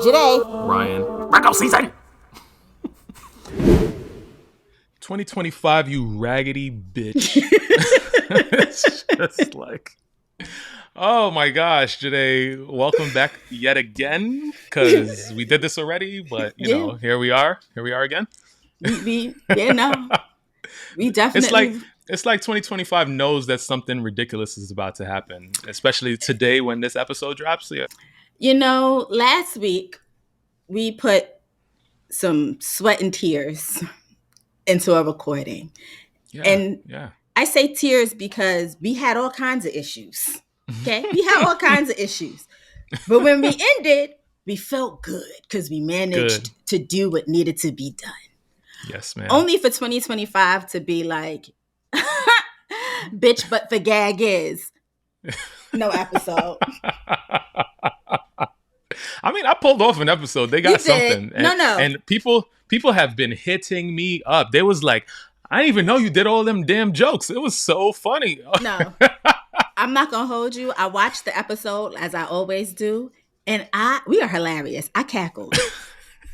Jade. Ryan. Virgo season. 2025, you raggedy bitch. It's just like, oh my gosh, Jade, welcome back yet again, because we did this already, but you know, here we are again. We definitely. It's like 2025 knows that something ridiculous is about to happen, especially today when this episode drops. Yeah. You know, last week we put some sweat and tears into a recording. And I say tears because we had all kinds of issues. Okay? We had all kinds of issues. But when we ended, we felt good because we managed to do what needed to be done. Yes, man. Only for 2025 to be like, bitch, but the gag is no episode. I mean, I pulled off an episode. They got something. And, And people have been hitting me up. They was like, I didn't even know you did all them damn jokes. It was so funny. No, I'm not going to hold you. I watched the episode as I always do. And we are hilarious. I cackled.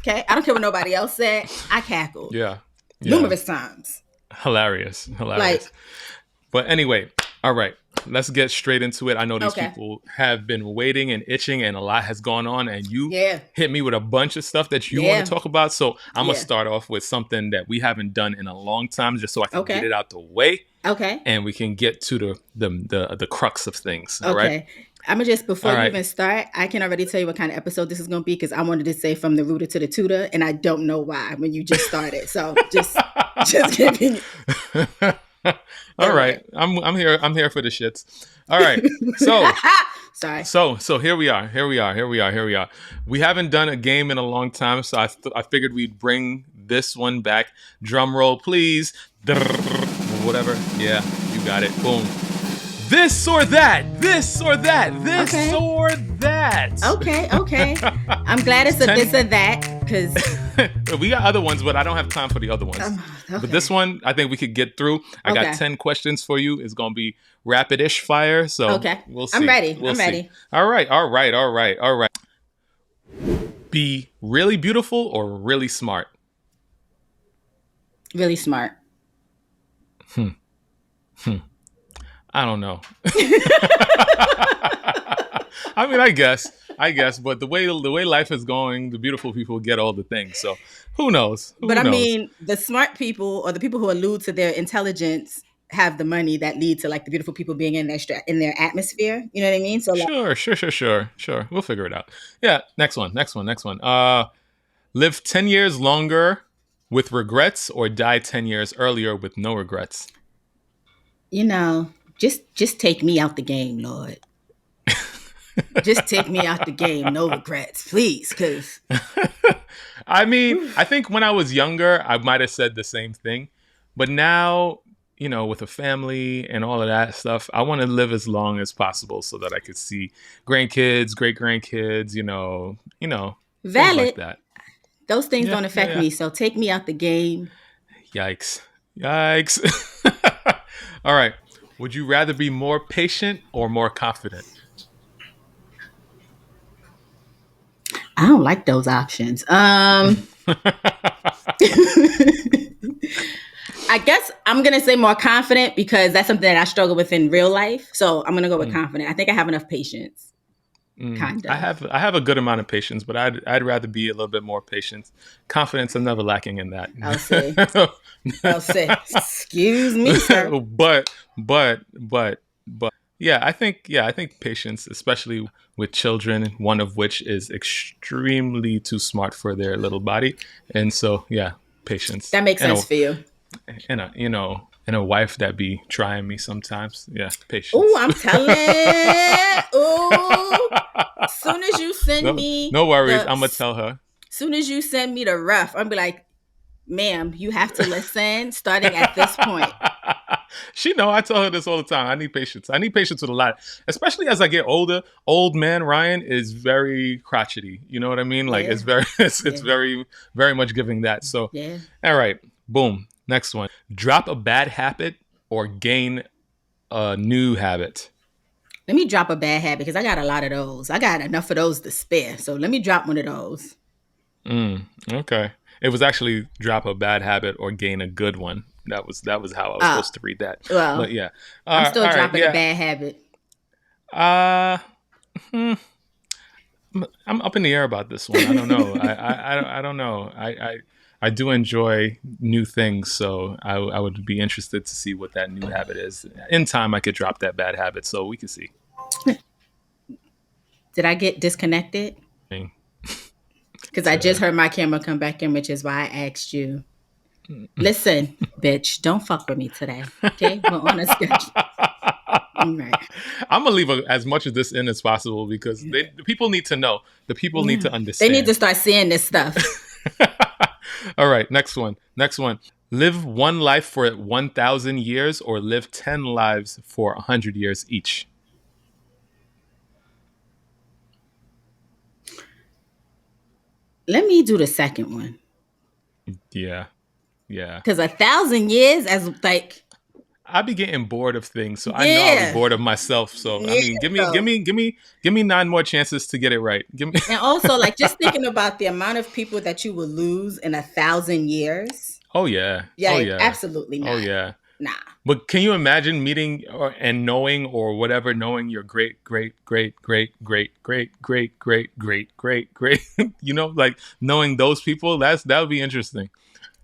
Okay? I don't care what nobody else said. I cackled. Yeah. Numerous times. Hilarious. But anyway, all right. Let's get straight into it. I know these people have been waiting and itching, and a lot has gone on, and you hit me with a bunch of stuff that you want to talk about. So I'm going to start off with something that we haven't done in a long time, just so I can get it out the way. Okay. And we can get to the crux of things. All right. I'm going to just, before you even start, I can already tell you what kind of episode this is going to be, because I wanted to say from the rooter to the tutor, and I don't know why when you just started. So just give me... All right. I'm here for the shits. All right. So sorry. So here we are. We haven't done a game in a long time, so I figured we'd bring this one back. Drum roll, please. Whatever. Yeah, you got it. Boom. This or that. This or that. This or that. Okay. I'm glad it's a this or that, because we got other ones, but I don't have time for the other ones. But this one, I think we could get through. I got 10 questions for you. It's going to be rapid-ish fire. So we'll see. I'm ready. We'll I'm ready. All right. Be really beautiful or really smart? Really smart. I don't know. I mean, I guess, but the way life is going, the beautiful people get all the things. So who knows? I mean, the smart people, or the people who allude to their intelligence, have the money that lead to like the beautiful people being in their atmosphere. You know what I mean? So sure. We'll figure it out. Yeah. Next one. Live 10 years longer with regrets, or die 10 years earlier with no regrets? You know, just take me out the game, Lord. Just take me out the game, no regrets, please, because... I mean, I think when I was younger, I might have said the same thing. But now, you know, with a family and all of that stuff, I want to live as long as possible so that I could see grandkids, great-grandkids, you know, valid. Like that. Those things don't affect me, so take me out the game. Yikes. All right. Would you rather be more patient or more confident? I don't like those options. I guess I'm going to say more confident, because that's something that I struggle with in real life. So I'm going to go with confident. I think I have enough patience. Kind of. I have a good amount of patience, but I'd rather be a little bit more patient. Confidence, I'm never lacking in that. I'll say. Excuse me, sir. But yeah, I think patience, especially with children, one of which is extremely too smart for their little body, and so yeah, patience. That makes sense for you. And a wife that be trying me sometimes. Yeah, patience. Oh, I'm telling. Oh, as soon as you send me, no worries, I'm gonna tell her. As soon as you send me the rough, I'm be like, ma'am, you have to listen starting at this point. She know I tell her this all the time. I need patience with a lot, especially as I get older. Old man Ryan is very crotchety. You know what I mean? Like it's very, very much giving that. So all right, boom. Next one. Drop a bad habit or gain a new habit. Let me drop a bad habit because I got a lot of those. I got enough of those to spare. So let me drop one of those. Okay. It was actually drop a bad habit or gain a good one. That was how I was supposed to read that. Well, but yeah, I'm still dropping a bad habit. I'm up in the air about this one. I don't know. I don't know. I do enjoy new things, so I would be interested to see what that new habit is. In time, I could drop that bad habit, so we can see. Did I get disconnected? Because I just heard my camera come back in, which is why I asked you. Listen, bitch, don't fuck with me today. Okay? We're on a schedule. Right. I'm going to leave as much of this in as possible because the people need to know. The people need to understand. They need to start seeing this stuff. All right. Next one. Live one life for 1,000 years or live 10 lives for 100 years each. Let me do the second one. Yeah. Because 1,000 years as like I'd be getting bored of things, so I know I'll be bored of myself. So I mean, give me 9 more chances to get it right. Give me. And also, like, just thinking about the amount of people that you will lose in 1,000 years. Oh yeah. Yeah. Oh yeah. Absolutely not. Oh yeah. Nah. But can you imagine meeting and knowing or whatever, knowing your great, you know, like knowing those people, that would be interesting.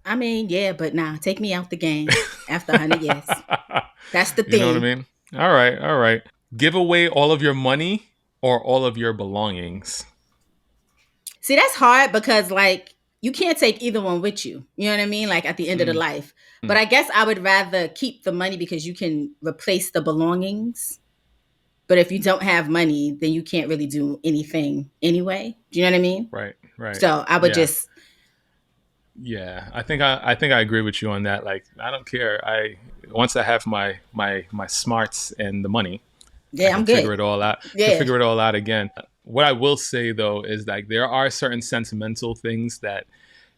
I mean, yeah, but nah, take me out the game after 100 years. That's the thing. You know what I mean? All right. Give away all of your money or all of your belongings. See, that's hard because, like, you can't take either one with you. You know what I mean? Like, at the end of the life. But I guess I would rather keep the money because you can replace the belongings. But if you don't have money, then you can't really do anything anyway. Do you know what I mean? Right. So I would just... Yeah, I think I agree with you on that. Like, I don't care. Once I have my smarts and the money, I'm good. Figure it all out. Yeah. Figure it all out again. What I will say though is like there are certain sentimental things that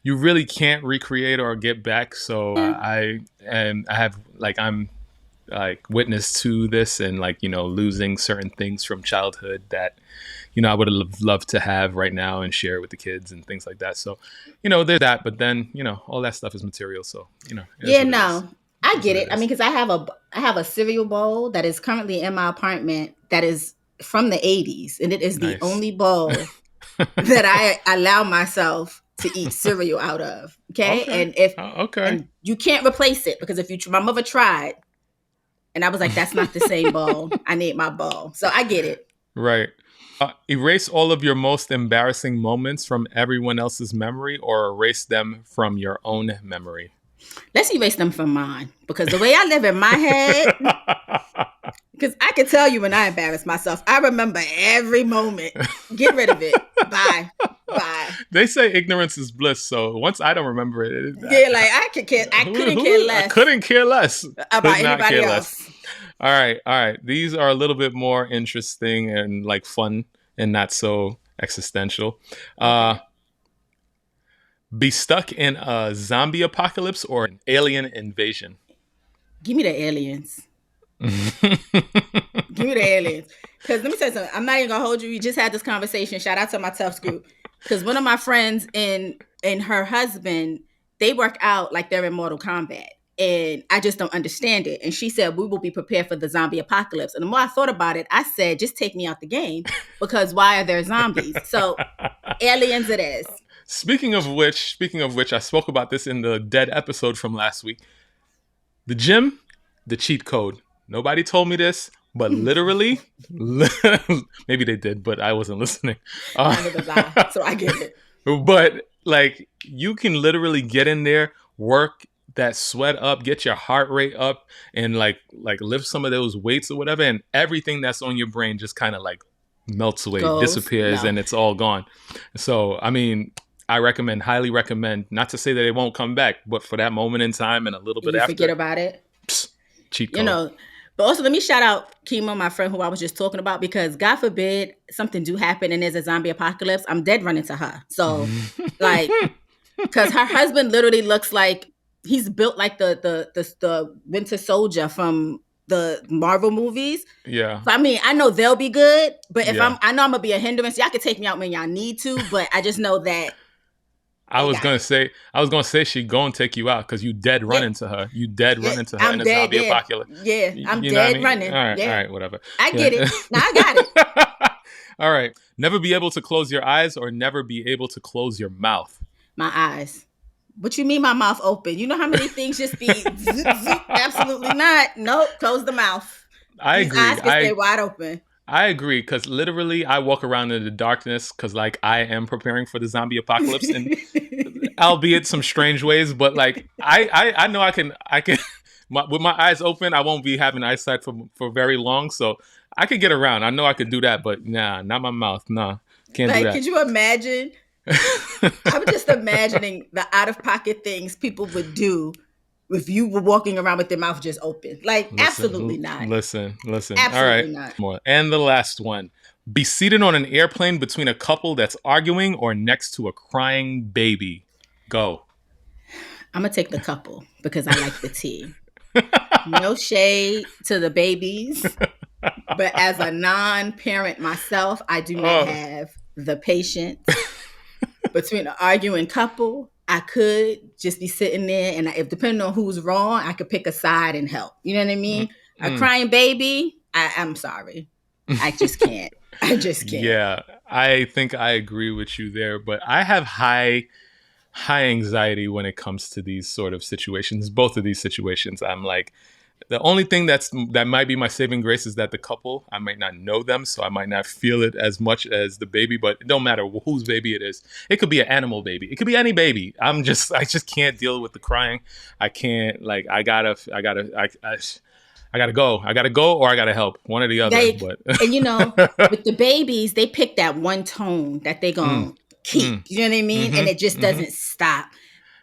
you really can't recreate or get back. So I'm like witness to this and like, you know, losing certain things from childhood that, you know, I would have loved to have right now and share with the kids and things like that. So, you know, there's that, but then, you know, all that stuff is material. So, you know. Yeah, no, I get it. I mean, because I have a cereal bowl that is currently in my apartment that is from the 80s. And it is the only bowl that I allow myself to eat cereal out of. Okay. And you can't replace it because my mother tried and I was like, that's not the same bowl. I need my bowl. So I get it. Right. Erase all of your most embarrassing moments from everyone else's memory or erase them from your own memory. Let's erase them from mine because the way I live in my head, because I can tell you when I embarrass myself, I remember every moment. Get rid of it. Bye. They say ignorance is bliss, so once I don't remember it, like I couldn't care less. I couldn't care less about anybody else. All right. These are a little bit more interesting and like fun and not so existential. Be stuck in a zombie apocalypse or an alien invasion. Give me the aliens. Give me the aliens. Because let me tell you something. I'm not even going to hold you. We just had this conversation. Shout out to my Tufts group. Because one of my friends and her husband, they work out like they're in Mortal Kombat. And I just don't understand it. And she said, we will be prepared for the zombie apocalypse. And the more I thought about it, I said, just take me out the game. Because why are there zombies? So aliens it is. Speaking of which, I spoke about this in the Dead episode from last week. The gym, the cheat code. Nobody told me this, but literally, maybe they did, but I wasn't listening. So I get it. But like, you can literally get in there, work that sweat up, get your heart rate up, and like lift some of those weights or whatever, and everything that's on your brain just kind of like melts away, disappears, and it's all gone. So, I mean, I highly recommend, not to say that it won't come back, but for that moment in time and a little bit after. Forget about it. Cheat code. You know, but also let me shout out Kimo, my friend who I was just talking about, because God forbid something do happen and there's a zombie apocalypse, I'm dead running to her. So like, because her husband literally looks like he's built like the Winter Soldier from the Marvel movies. Yeah. So, I mean, I know they'll be good, but if I know I'm gonna be a hindrance. Y'all can take me out when y'all need to, but I just know that. I was gonna say she gonna take you out because you dead run into her. You dead run into her in a zombie apocalypse. Yeah, I'm dead running. All right, whatever. I get it. Now I got it. All right. Never be able to close your eyes or never be able to close your mouth. My eyes. What you mean my mouth open? You know how many things just be zoop, zoop? Absolutely not. Nope. Close the mouth. I agree. Eyes can stay wide open. I agree, because literally I walk around in the darkness because like I am preparing for the zombie apocalypse, and albeit some strange ways, but like I know I can with my eyes open, I won't be having eyesight for very long, so I could get around. I know I could do that, but nah, not my mouth. Nah, can't do that. Could you imagine? I'm just imagining the out-of-pocket things people would do if you were walking around with their mouth just open. Absolutely not. Listen. Absolutely all right. And the last one. Be seated on an airplane between a couple that's arguing or next to a crying baby. Go. I'm going to take the couple because I like the tea. No shade to the babies. But as a non-parent myself, I do not have the patience. Between an arguing couple, I could just be sitting there, and if depending on who's wrong, I could pick a side and help. You know what I mean? A crying baby, I'm sorry. I just can't. I just can't. Yeah, I think I agree with you there, but I have high anxiety when it comes to these sort of situations. Both of these situations, I'm like, the only thing that might be my saving grace is that the couple, I might not know them, so I might not feel it as much as the baby, but it don't matter whose baby it is. It could be an animal baby. It could be any baby. I just can't deal with the crying. I can't, like, I gotta go. I gotta go, or I gotta help. One or the other. And you know, with the babies, they pick that one tone that they gonna keep. You know what I mean? And it just doesn't stop.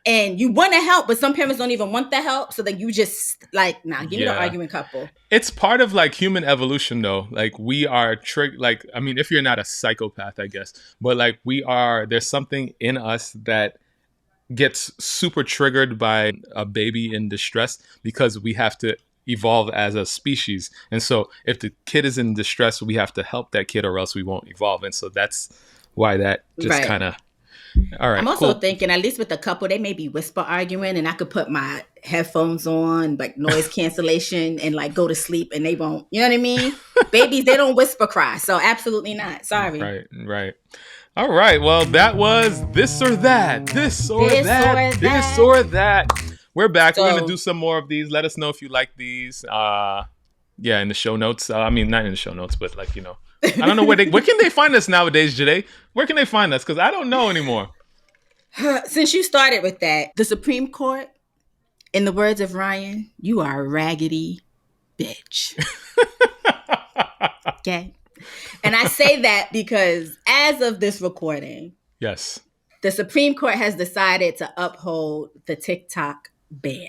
And you want to help, but some parents don't even want the help. So that you just like, nah, give me the arguing couple. It's part of like human evolution though. Like we are I mean, if you're not a psychopath, I guess, but like there's something in us that gets super triggered by a baby in distress because we have to evolve as a species. And so if the kid is in distress, we have to help that kid or else we won't evolve. And so that's why that just kind of, all right. I'm also thinking, at least with the couple, they may be whisper arguing, and I could put my headphones on, like noise cancellation, and like go to sleep, and they won't. You know what I mean? Babies, they don't whisper cry, so absolutely not. Sorry. Right. All right. Well, that was this or that. We're back. We're gonna do some more of these. Let us know if you like these. In the show notes. I mean, not in the show notes, but like, you know. I don't know where can they find us nowadays, Jade? Where can they find us? Because I don't know anymore. Since you started with that, the Supreme Court, in the words of Ryan, you are a raggedy bitch. Okay? And I say that because as of this recording, yes, the Supreme Court has decided to uphold the TikTok ban.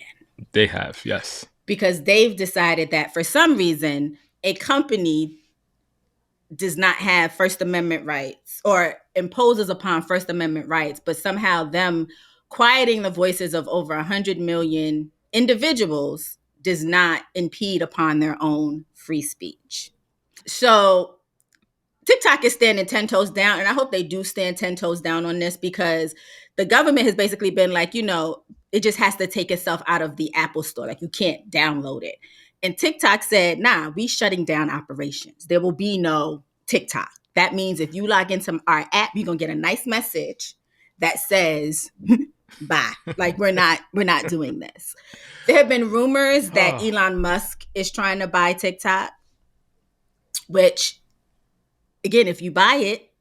They have, yes. Because they've decided that for some reason, a company does not have First Amendment rights or imposes upon First Amendment rights, but somehow them quieting the voices of over 100 million individuals does not impede upon their own free speech. So TikTok is standing 10 toes down, and I hope they do stand 10 toes down on this because the government has basically been like, you know, it just has to take itself out of the Apple store. Like you can't download it. And TikTok said, nah, we shutting down operations. There will be no TikTok. That means if you log into our app, you're going to get a nice message that says, bye. Like we're not doing this. There have been rumors that Elon Musk is trying to buy TikTok, which again, if you buy it,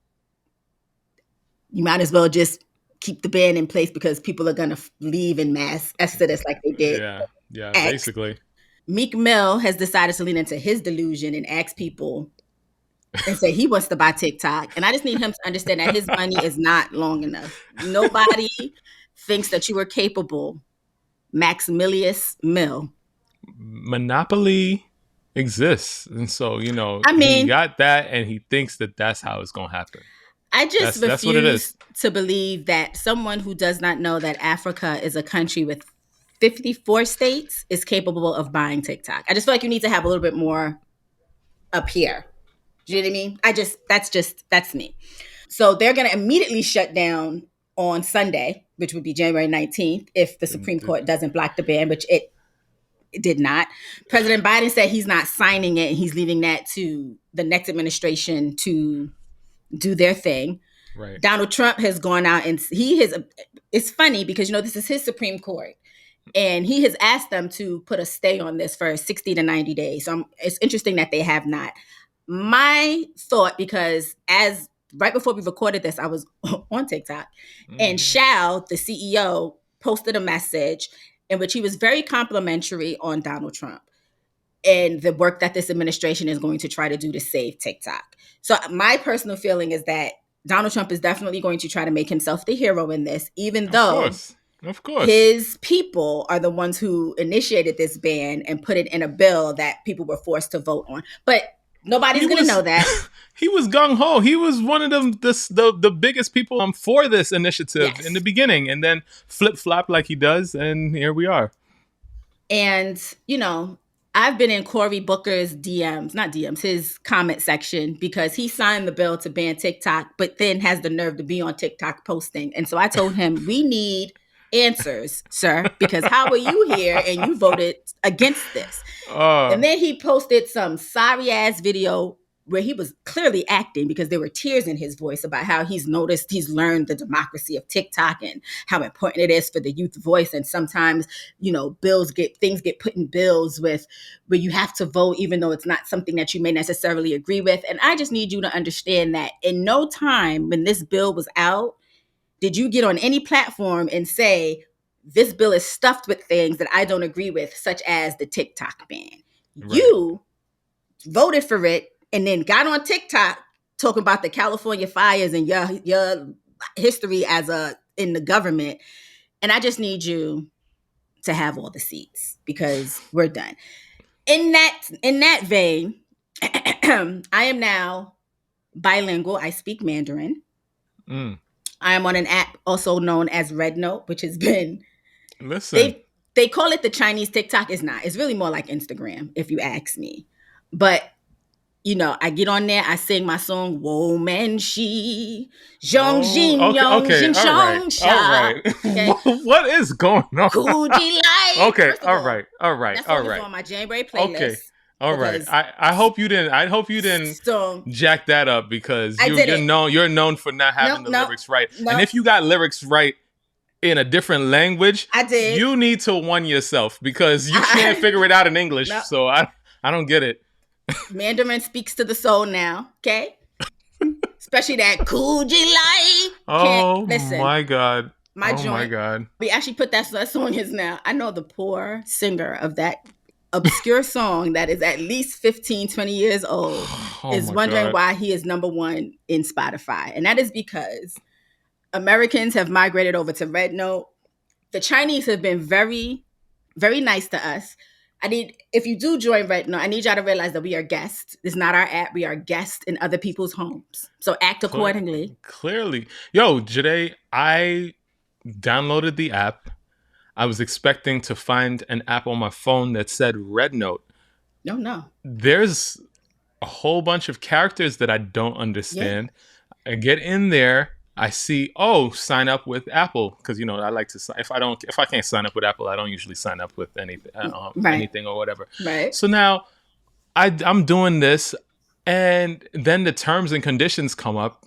you might as well just keep the ban in place because people are going to leave in mass exodus like they did. Yeah, basically. Meek Mill has decided to lean into his delusion and ask people and say he wants to buy TikTok. And I just need him to understand that his money is not long enough. Nobody thinks that you are capable. Maximilius Mill. Monopoly exists. And so, you know, he got that and he thinks that that's how it's going to happen. I just refuse to believe that someone who does not know that Africa is a country with 54 states is capable of buying TikTok. I just feel like you need to have a little bit more up here. Do you know what I mean? That's me. So they're going to immediately shut down on Sunday, which would be January 19th, if the Supreme Court doesn't block the ban, which it did not. President Biden said he's not signing it and he's leaving that to the next administration to do their thing. Right. Donald Trump has gone out and it's funny because, this is his Supreme Court. And he has asked them to put a stay on this for 60 to 90 days. So it's interesting that they have not. My thought, because right before we recorded this, I was on TikTok, and Shao, the CEO, posted a message in which he was very complimentary on Donald Trump and the work that this administration is going to try to do to save TikTok. So my personal feeling is that Donald Trump is definitely going to try to make himself the hero in this, even though of course his people are the ones who initiated this ban and put it in a bill that people were forced to vote on. But nobody's going to know that. He was gung-ho. He was one of the biggest people for this initiative in the beginning, and then flip-flop like he does, and here we are. And, I've been in Cory Booker's his comment section, because he signed the bill to ban TikTok, but then has the nerve to be on TikTok posting. And so I told him, we need answers, sir, because how are you here and you voted against this? And then he posted some sorry ass video where he was clearly acting, because there were tears in his voice, about how he's learned the democracy of TikTok and how important it is for the youth voice. And sometimes, things get put in bills where you have to vote, even though it's not something that you may necessarily agree with. And I just need you to understand that in no time when this bill was out, did you get on any platform and say, this bill is stuffed with things that I don't agree with, such as the TikTok ban. Right. You voted for it and then got on TikTok talking about the California fires and your history in the government. And I just need you to have all the seats, because we're done. In that vein, I am now bilingual. I speak Mandarin. I am on an app also known as Red Note, which has been... Listen. They call it the Chinese TikTok. It's not. It's really more like Instagram, if you ask me. But, I get on there. I sing my song, Wo Men Shi, Zhong Jin Yong Jin Shong Sha. What is going on? Kuji Lai. Okay, all right. That's on my January playlist. Okay. All right. I hope you didn't jack that up, because you're known for not having the lyrics right. And if you got lyrics right in a different language, you need to one yourself, because you can't figure it out in English. No. So I don't get it. Mandarin speaks to the soul now, okay? Especially that Kuji Lai. My God. My joint. My God. We actually put that song is now. I know the poor singer of that obscure song that is at least 15, 20 years old is wondering why he is number one in Spotify. And that is because Americans have migrated over to Red Note. The Chinese have been very, very nice to us. If you do join Red Note, I need y'all to realize that we are guests. It's not our app. We are guests in other people's homes. So act accordingly. Clearly. Yo, Jade, I downloaded the app. I was expecting to find an app on my phone that said Red Note. No. There's a whole bunch of characters that I don't understand. Yeah. I get in there. I see, sign up with Apple, because I like to. If I can't sign up with Apple, I don't usually sign up with anything, anything or whatever. Right. So now, I'm doing this, and then the terms and conditions come up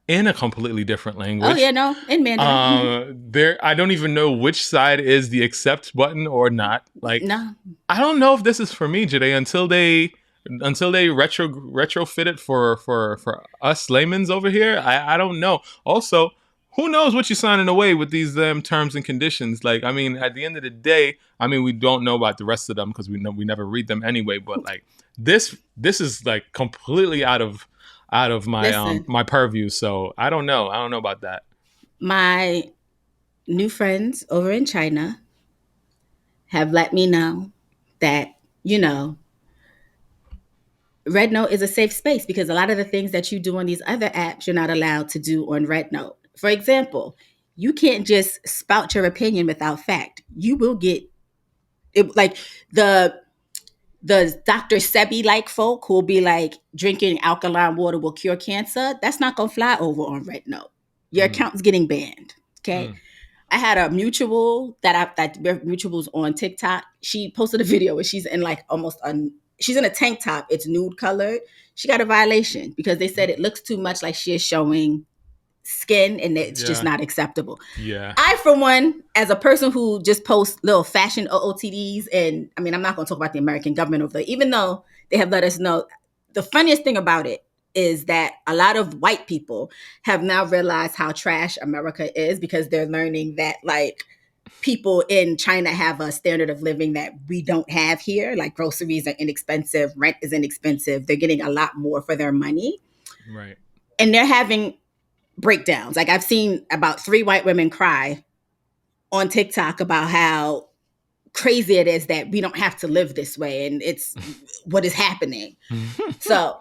in a completely different language. Oh yeah, no, in Mandarin. I don't even know which side is the accept button or not. No. I don't know if this is for me, Jade, until they retrofit it for us laymen's over here. I don't know. Also, who knows what you're signing away with these terms and conditions? At the end of the day, we don't know about the rest of them, because we never read them anyway. But this is completely out of my my purview. So I don't know about that. My new friends over in China have let me know that Red Note is a safe space, because a lot of the things that you do on these other apps, you're not allowed to do on Red Note. For example, you can't just spout your opinion without fact. You will get like the Dr. Sebi like folk who will be like drinking alkaline water will cure cancer. That's not gonna fly over on Red Note. Your account's getting banned. Okay. I had a mutual that mutuals on TikTok. She posted a video where she's in like she's in a tank top. It's nude colored. She got a violation because they said it looks too much like she is showing skin and it's just not acceptable. Yeah. I, for one, as a person who just posts little fashion OOTDs, and I mean, I'm not going to talk about the American government over there, even though they have let us know. The funniest thing about it is that a lot of white people have now realized how trash America is because they're learning that like people in China have a standard of living that we don't have here. Like groceries are inexpensive, rent is inexpensive. They're getting a lot more for their money. Right. And they're having breakdowns. Like I've seen about 3 white women cry on TikTok about how crazy it is that we don't have to live this way and it's what is happening. So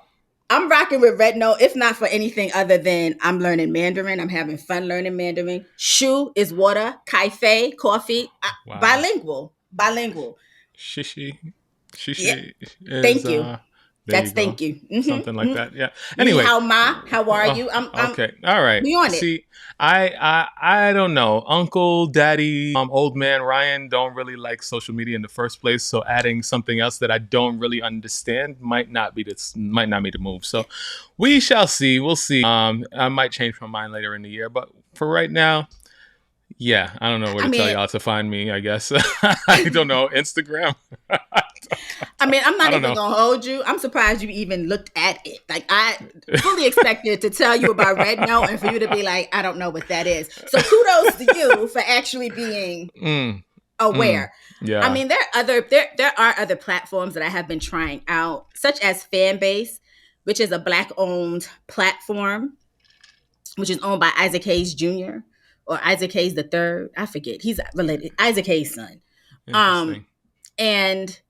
I'm rocking with Red Note, if not for anything other than I'm learning Mandarin. I'm having fun learning Mandarin. Shu is water, Kai coffee, wow. Bilingual. Shishi yeah. is, thank you. Thank you. Mm-hmm. Something like that. Yeah. Anyway, how are you? I'm okay. All right. We on it. See, I don't know. Uncle, Daddy, old man Ryan don't really like social media in the first place. So adding something else that I don't really understand might not be the move. So we shall see. We'll see. I might change my mind later in the year, but for right now, yeah, I don't know where to tell y'all to find me, I guess. I don't know. Instagram. I mean, I'm not even going to hold you. I'm surprised you even looked at it. Like, I fully expected to tell you about Red Note and for you to be like, I don't know what that is. So kudos to you for actually being aware. Yeah. I mean, there are other platforms that I have been trying out, such as Fanbase, which is a Black-owned platform, which is owned by Isaac Hayes Jr., or Isaac Hayes the third. I forget. He's related. Isaac Hayes' son. And,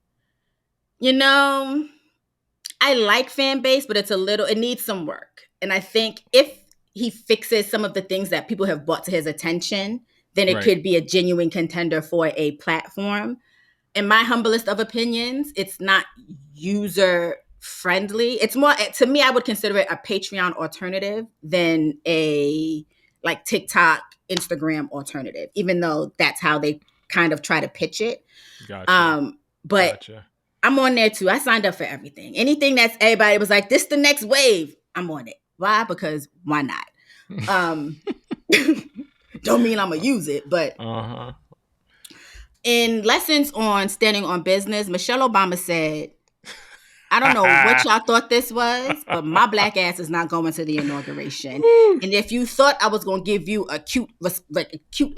you know, I like Fanbase, but it needs some work. And I think if he fixes some of the things that people have brought to his attention, then it could be a genuine contender for a platform. In my humblest of opinions, it's not user friendly. It's more, to me, I would consider it a Patreon alternative than a like TikTok, Instagram alternative, even though that's how they kind of try to pitch it. Gotcha. But gotcha. I'm on there too. I signed up for everything. Anything that's everybody was like, this the next wave, I'm on it. Why? Because why not? Don't mean I'm gonna use it, but in lessons on standing on business, Michelle Obama said, I don't know what y'all thought this was, but my black ass is not going to the inauguration. And if you thought I was going to give you a cute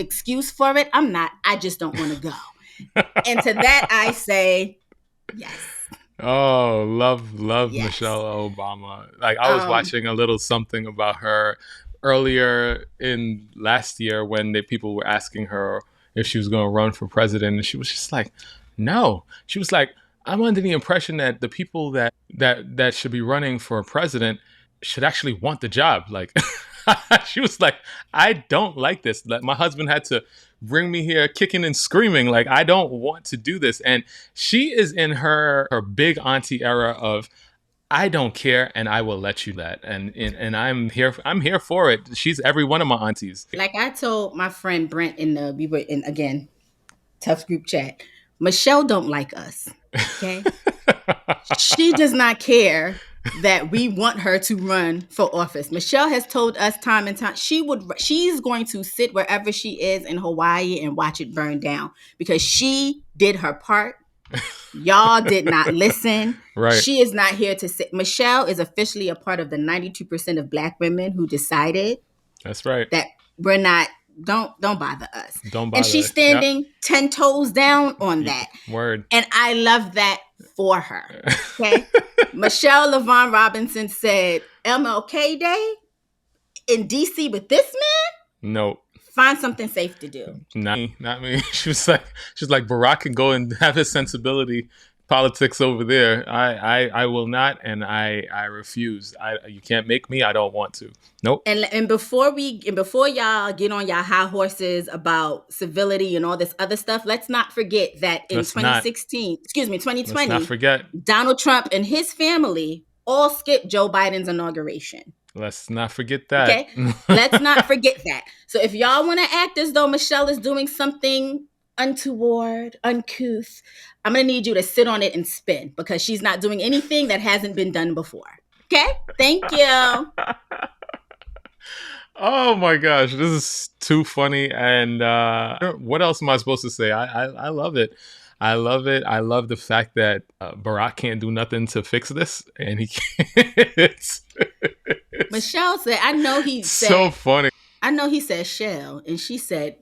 excuse for it, I'm not. I just don't want to go. And to that, I say, yes. Oh, love yes. Michelle Obama. Like I was watching a little something about her earlier in last year when people were asking her if she was going to run for president. And she was just like, no. She was like, I'm under the impression that the people that should be running for president should actually want the job. Like, she was like, I don't like this. Like, my husband had to bring me here kicking and screaming. Like, I don't want to do this. And she is in her big auntie era of, I don't care and I will let you that. And I'm here for it. She's every one of my aunties. Like I told my friend Brent we were in, again, tough group chat. Michelle don't like us. Okay. She does not care that we want her to run for office. Michelle has told us time and time she's going to sit wherever she is in Hawaii and watch it burn down because she did her part. Y'all did not listen. Right. She is not here to sit. Michelle is officially a part of the 92% of Black women who decided that's right that we're not. Don't bother us. Don't bother. And she's standing 10 toes down on that. Word. And I love that for her. Okay. Michelle LaVaughn Robinson said, MLK Day in DC with this man? Nope. Find something safe to do. Not me. She was like Barack can go and have his sensibility politics over there. I will not, and I refuse. You can't make me. I don't want to. Nope. And before y'all get on y'all high horses about civility and all this other stuff, let's not forget that in 2020, let's not forget, Donald Trump and his family all skipped Joe Biden's inauguration. Let's not forget that. Okay, let's not forget that. So if y'all want to act as though Michelle is doing something untoward, uncouth, I'm going to need you to sit on it and spin, because she's not doing anything that hasn't been done before. Okay? Thank you. Oh my gosh, this is too funny. And what else am I supposed to say? I love it. I love it. I love the fact that Barack can't do nothing to fix this, and he can't. Michelle said, I know he said, so funny. I know he said Shell, and she said,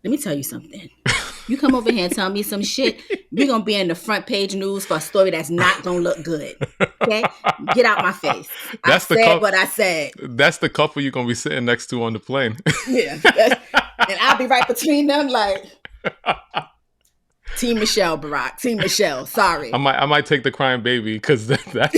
let me tell you something. You come over here and tell me some shit, we're going to be in the front page news for a story that's not going to look good. Okay? Get out my face. I said what I said. That's the couple you're going to be sitting next to on the plane. Yeah. And I'll be right between them like, Team Michelle, Barack. Team Michelle. Sorry. I might take the crying baby, because that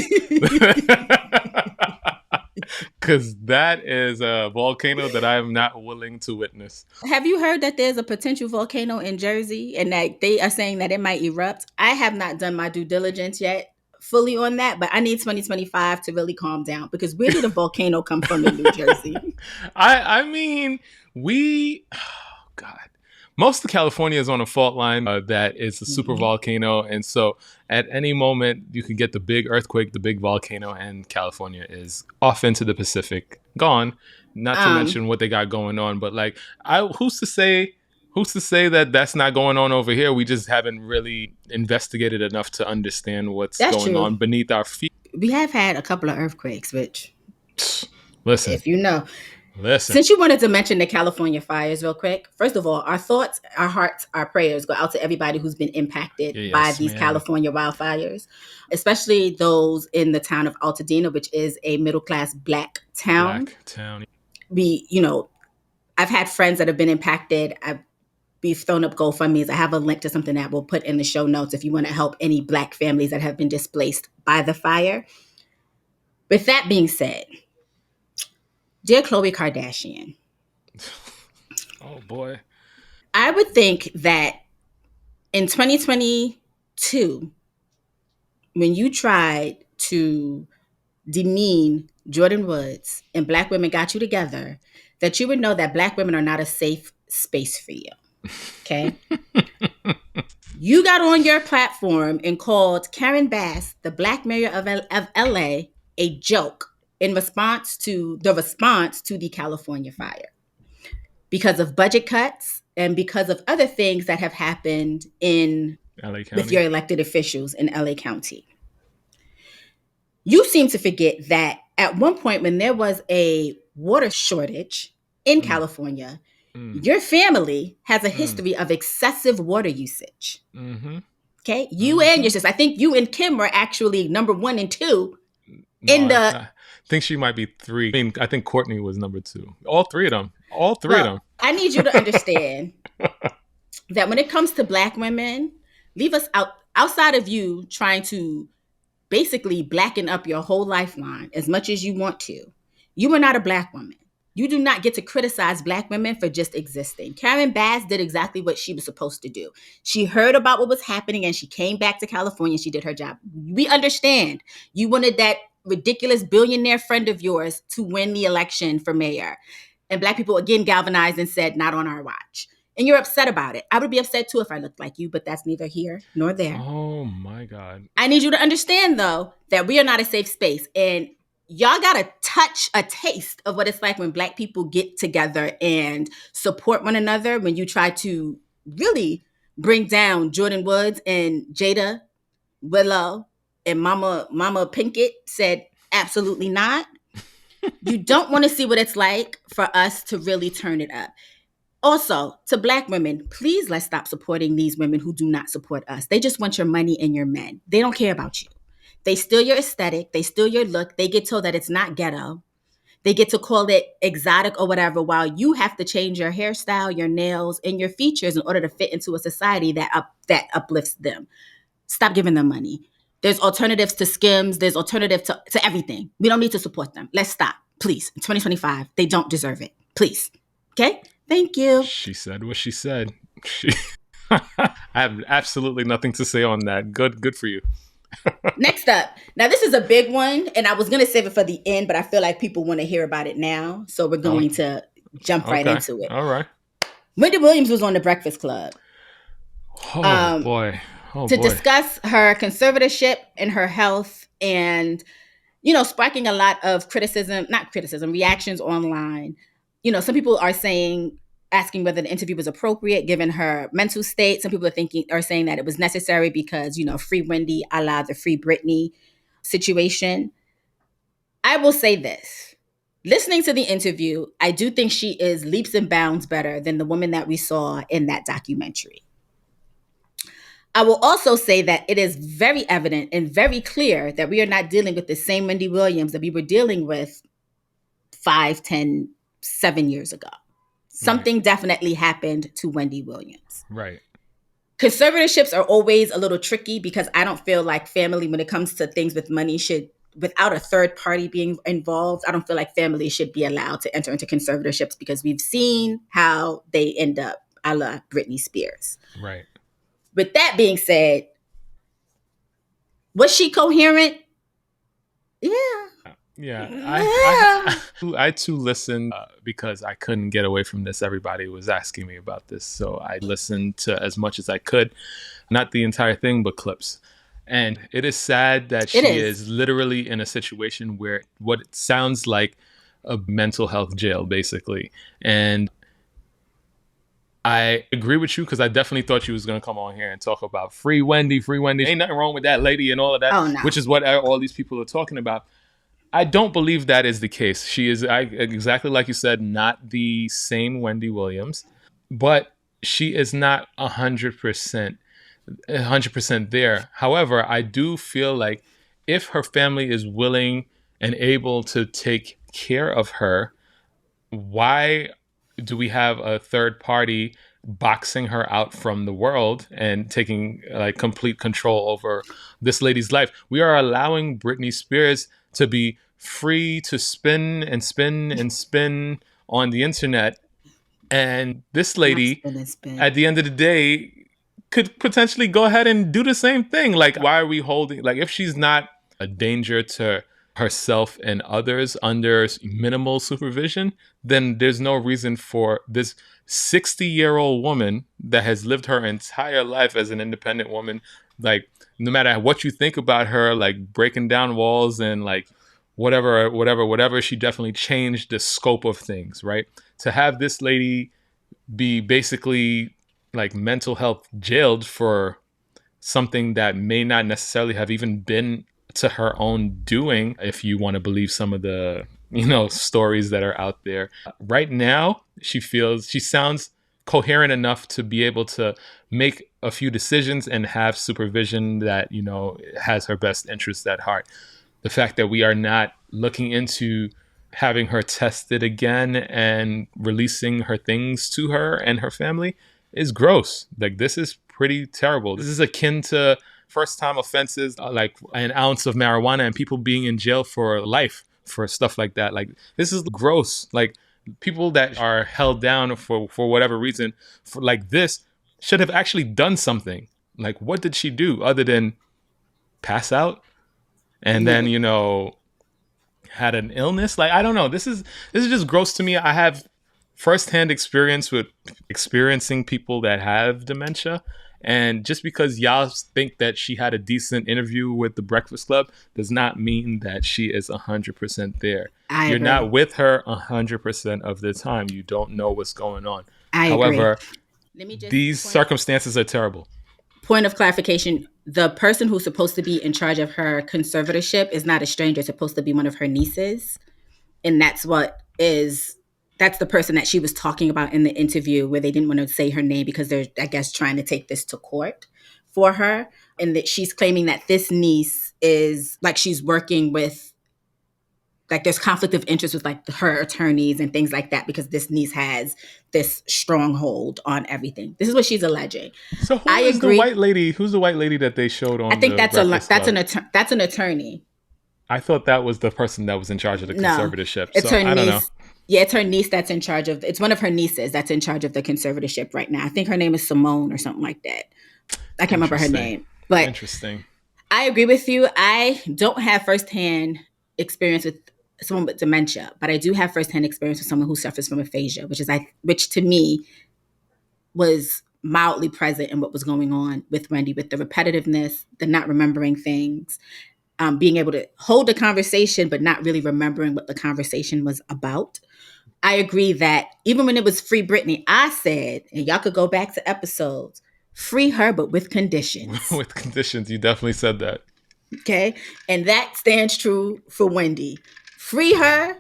is a volcano that I am not willing to witness. Have you heard that there's a potential volcano in Jersey and that they are saying that it might erupt? I have not done my due diligence yet fully on that, but I need 2025 to really calm down, because where did a volcano come from in New Jersey? I mean, God. Most of California is on a fault line that is a super volcano. And so at any moment, you could get the big earthquake, the big volcano, and California is off into the Pacific, gone. Not to mention what they got going on. But like, who's to say that that's not going on over here? We just haven't really investigated enough to understand what's going on beneath our feet. We have had a couple of earthquakes, which, listen, if you know. Listen. Since you wanted to mention the California fires real quick, first of all, our thoughts, our hearts, our prayers go out to everybody who's been impacted by these California wildfires, especially those in the town of Altadena, which is a middle-class Black town. I've had friends that have been impacted. We've thrown up GoFundMes. I have a link to something that we'll put in the show notes if you want to help any Black families that have been displaced by the fire. With that being said, dear Khloe Kardashian. Oh, boy. I would think that in 2022, when you tried to demean Jordyn Woods and Black women got you together, that you would know that Black women are not a safe space for you. Okay? You got on your platform and called Karen Bass, the Black mayor of LA, a joke in response to the California fire, because of budget cuts and because of other things that have happened with your elected officials in LA County. You seem to forget that at one point when there was a water shortage in California, your family has a history of excessive water usage. Mm-hmm. Okay? You and your sister. I think you and Kim were actually number 1 and 2 I think she might be 3. I mean, I think Courtney was number 2. All three of them. I need you to understand that when it comes to Black women, leave us outside of you trying to basically blacken up your whole lifeline as much as you want to. You are not a Black woman. You do not get to criticize Black women for just existing. Karen Bass did exactly what she was supposed to do. She heard about what was happening and she came back to California and she did her job. We understand. You wanted that ridiculous billionaire friend of yours to win the election for mayor. And Black people again galvanized and said, not on our watch. And you're upset about it. I would be upset too if I looked like you, but that's neither here nor there. Oh my God. I need you to understand though, that we are not a safe space. And y'all got to touch a taste of what it's like when Black people get together and support one another. When you try to really bring down Jordyn Woods and Jada Willow and Mama Pinkett said, absolutely not. You don't want to see what it's like for us to really turn it up. Also, to Black women, please let's stop supporting these women who do not support us. They just want your money and your men. They don't care about you. They steal your aesthetic. They steal your look. They get told that it's not ghetto. They get to call it exotic or whatever, while you have to change your hairstyle, your nails, and your features in order to fit into a society that uplifts them. Stop giving them money. There's alternatives to Skims. There's alternative to everything. We don't need to support them. Let's stop, please. In 2025, they don't deserve it. Please. Okay? Thank you. She said what she said. I have absolutely nothing to say on that. Good for you. Next up. Now, this is a big one, and I was going to save it for the end, but I feel like people want to hear about it now. So we're going to jump right into it. All right. Wendy Williams was on The Breakfast Club. Oh, boy. To discuss her conservatorship and her health and, sparking a lot of reactions online. Some people are asking whether the interview was appropriate given her mental state. Some people are saying that it was necessary because, free Wendy, a la the free Britney situation. I will say this. Listening to the interview, I do think she is leaps and bounds better than the woman that we saw in that documentary. I will also say that it is very evident and very clear that we are not dealing with the same Wendy Williams that we were dealing with 5, 10, 7 years ago. Something definitely happened to Wendy Williams. Right. Conservatorships are always a little tricky because I don't feel like family, when it comes to things with money, should, without a third party being involved, I don't feel like families should be allowed to enter into conservatorships because we've seen how they end up a la Britney Spears. Right. With that being said, was she coherent? Yeah. I too listened because I couldn't get away from this. Everybody was asking me about this. So I listened to as much as I could. Not the entire thing, but clips. And it is sad that she is literally in a situation where what it sounds like a mental health jail, basically. And I agree with you because I definitely thought she was going to come on here and talk about free Wendy. Ain't nothing wrong with that lady and all of that, which is what all these people are talking about. I don't believe that is the case. She is, exactly like you said, not the same Wendy Williams, but she is not 100% there. However, I do feel like if her family is willing and able to take care of her, why do we have a third party boxing her out from the world and taking complete control over this lady's life? We are allowing Britney Spears to be free to spin and spin and spin on the internet. And this lady, at the end of the day, could potentially go ahead and do the same thing. Why are we holding, if she's not a danger to herself and others under minimal supervision, then there's no reason for this 60-year-old woman that has lived her entire life as an independent woman, no matter what you think about her, breaking down walls and whatever, she definitely changed the scope of things, right? To have this lady be basically mental health jailed for something that may not necessarily have even been to her own doing, if you want to believe some of the stories that are out there right now. She sounds coherent enough to be able to make a few decisions and have supervision that has her best interests at heart. The fact that we are not looking into having her tested again and releasing her things to her and her family is gross. This is pretty terrible. This is akin to first-time offenses, like an ounce of marijuana and people being in jail for life for stuff like that. This is gross. People that are held down for whatever reason for this should have actually done something. What did she do other than pass out and then had an illness? I don't know. This is just gross to me. I have firsthand experience with experiencing people that have dementia. And just because y'all think that she had a decent interview with The Breakfast Club does not mean that she is 100% there. You're not with her 100% of the time. You don't know what's going on. However, these circumstances are terrible. Point of clarification. The person who's supposed to be in charge of her conservatorship is not a stranger. It's supposed to be one of her nieces. And that's the person that she was talking about in the interview, where they didn't want to say her name because they're, I guess, trying to take this to court for her. And that she's claiming that this niece is she's working with like there's conflict of interest with like her attorneys and things like that because this niece has this stronghold on everything. This is what she's alleging. So who is the white lady? Who's the white lady that they showed on? I think that's an attorney. I thought that was the person that was in charge of the conservatorship. It's her niece. I don't know. Yeah, it's her niece that's in charge of. It's one of her nieces that's in charge of the conservatorship right now. I think her name is Simone or something like that. I can't remember her name, but interesting. I agree with you. I don't have firsthand experience with someone with dementia, but I do have firsthand experience with someone who suffers from aphasia, which to me was mildly present in what was going on with Wendy, with the repetitiveness, the not remembering things, being able to hold a conversation, but not really remembering what the conversation was about. I agree that even when it was Free Britney, I said, and y'all could go back to episodes, free her, but with conditions. With conditions. You definitely said that. Okay. And that stands true for Wendy. Free her,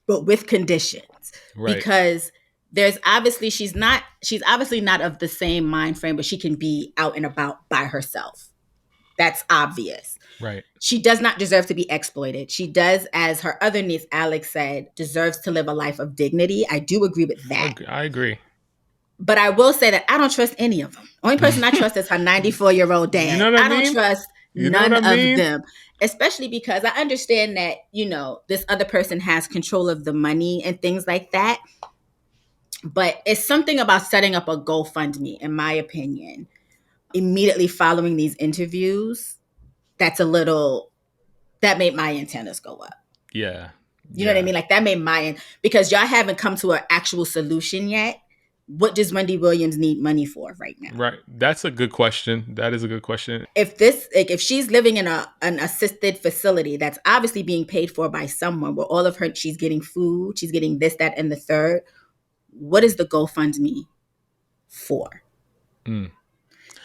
but with conditions. Right. Because there's obviously, she's obviously not of the same mind frame, but she can be out and about by herself. That's obvious. Right. She does not deserve to be exploited. She does, as her other niece, Alex, said, deserves to live a life of dignity. I do agree with that. I agree. But I will say that I don't trust any of them. Only person I trust is her 94-year-old dad. You know what I mean? Don't trust none of them. Especially because I understand that, this other person has control of the money and things like that. But it's something about setting up a GoFundMe, in my opinion, immediately following these interviews. That made my antennas go up. Yeah. You know what I mean? Like that made because y'all haven't come to an actual solution yet. What does Wendy Williams need money for right now? Right. That's a good question. That is a good question. If she's living in an assisted facility that's obviously being paid for by someone, where all of her, she's getting food, she's getting this, that, and the third, what is the GoFundMe for?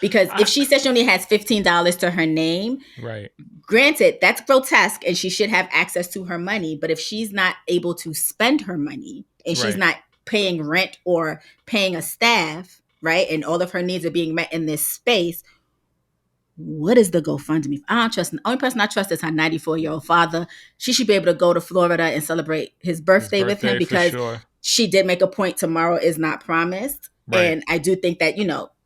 Because if she says she only has $15 to her name, right? Granted, that's grotesque and she should have access to her money. But if she's not able to spend her money and she's not paying rent or paying a staff, right, and all of her needs are being met in this space, what is the GoFundMe? I don't trust. The only person I trust is her 94-year-old father. She should be able to go to Florida and celebrate his birthday with him because she did make a point tomorrow is not promised. Right. And I do think that,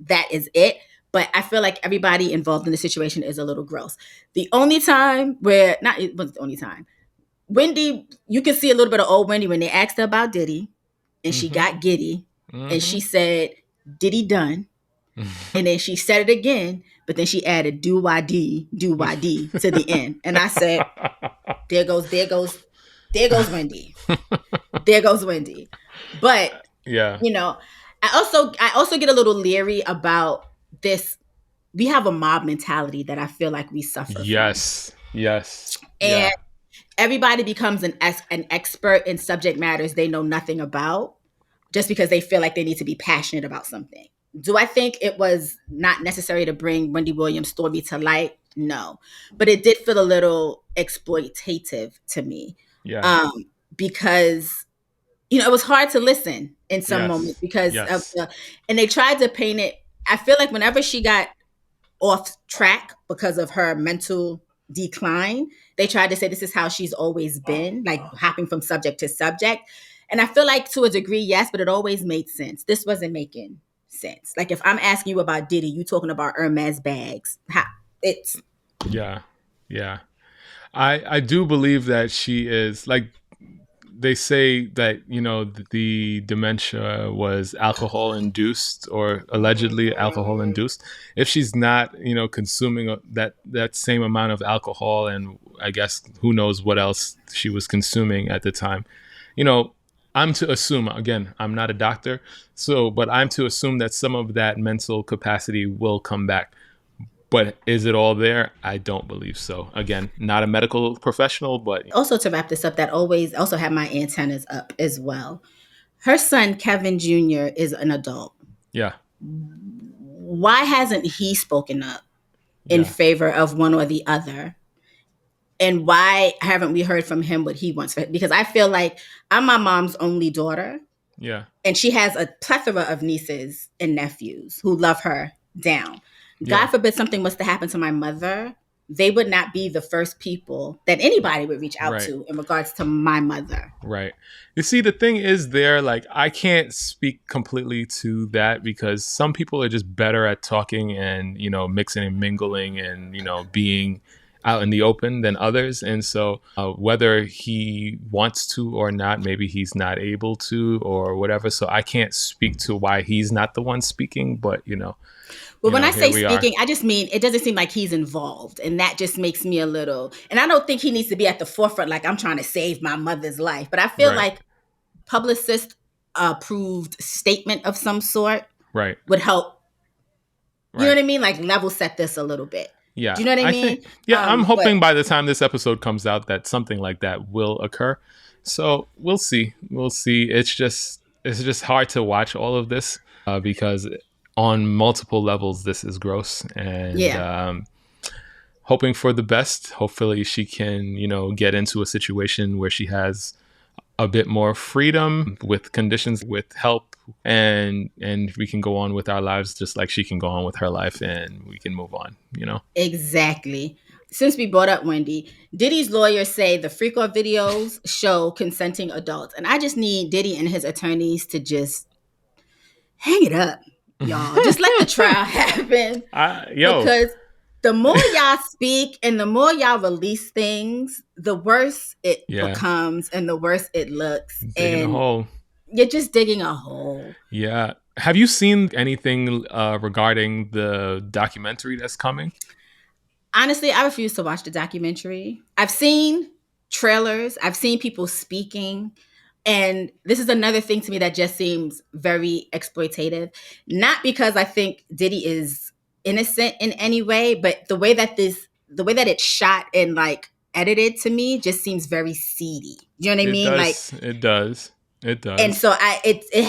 that is it. But I feel like everybody involved in the situation is a little gross. The only time it wasn't the only time. Wendy, you can see a little bit of old Wendy when they asked her about Diddy and she got giddy and she said, Diddy done. And then she said it again, but then she added do why D to the end. And I said, there goes Wendy. There goes Wendy. But, I also get a little leery about this. We have a mob mentality that I feel like we suffer from. Yes. And everybody becomes an expert in subject matters they know nothing about just because they feel like they need to be passionate about something. Do I think it was not necessary to bring Wendy Williams' story to light? No. But it did feel a little exploitative to me. Yeah. Because, it was hard to listen in some moments because and they tried to paint it. I feel like whenever she got off track because of her mental decline, they tried to say this is how she's always been, like hopping from subject to subject. And I feel like to a degree, yes, but it always made sense. This wasn't making sense. Like if I'm asking you about Diddy, you talking about Hermes bags. Yeah. I do believe that she is, like, they say that, the dementia was alcohol induced or allegedly alcohol induced. If she's not, consuming that same amount of alcohol, and I guess who knows what else she was consuming at the time, I'm to assume, again, I'm not a doctor, but I'm to assume that some of that mental capacity will come back. But is it all there? I don't believe so. Again, not a medical professional, but... Also, to wrap this up, that always also had my antennas up as well. Her son, Kevin Jr., is an adult. Yeah. Why hasn't he spoken up in favor of one or the other? And why haven't we heard from him what he wants? Because I feel like I'm my mom's only daughter. Yeah. And she has a plethora of nieces and nephews who love her down. God forbid something was to happen to my mother. they would not be the first people that anybody would reach out to in regards to my mother. Right. You see, the thing is there, like, I can't speak completely to that because some people are just better at talking and, you know, mixing and mingling and, you know, being out in the open than others. And so whether he wants to or not, maybe he's not able to or whatever. So I can't speak to why he's not the one speaking, but, you know. Well, when I say speaking, I just mean it doesn't seem like he's involved. And that just makes me a little, and I don't think he needs to be at the forefront like I'm trying to save my mother's life. But I feel like publicist approved statement of some sort would help. You know what I mean? Like level set this a little bit. Yeah. Do you know what I mean? I'm hoping by the time this episode comes out that something like that will occur. So we'll see. We'll see. It's just hard to watch all of this because on multiple levels, this is gross. And hoping for the best. Hopefully she can, you know, get into a situation where she has a bit more freedom with conditions, with help, and we can go on with our lives just like she can go on with her life and we can move on, you know? Exactly. Since we brought up Wendy, Diddy's lawyers say the freak out videos show consenting adults. And I just need Diddy and his attorneys to just hang it up, y'all. Just let the trial happen. Because the more y'all speak and the more y'all release things, the worse it becomes and the worse it looks. Digging a hole. You're just digging a hole. Yeah. Have you seen anything regarding the documentary that's coming? Honestly, I refuse to watch the documentary. I've seen trailers. I've seen people speaking. And this is another thing to me that just seems very exploitative. Not because I think Diddy is innocent in any way, but the way that it's shot and like edited to me just seems very seedy. You know what I mean? It does. And so it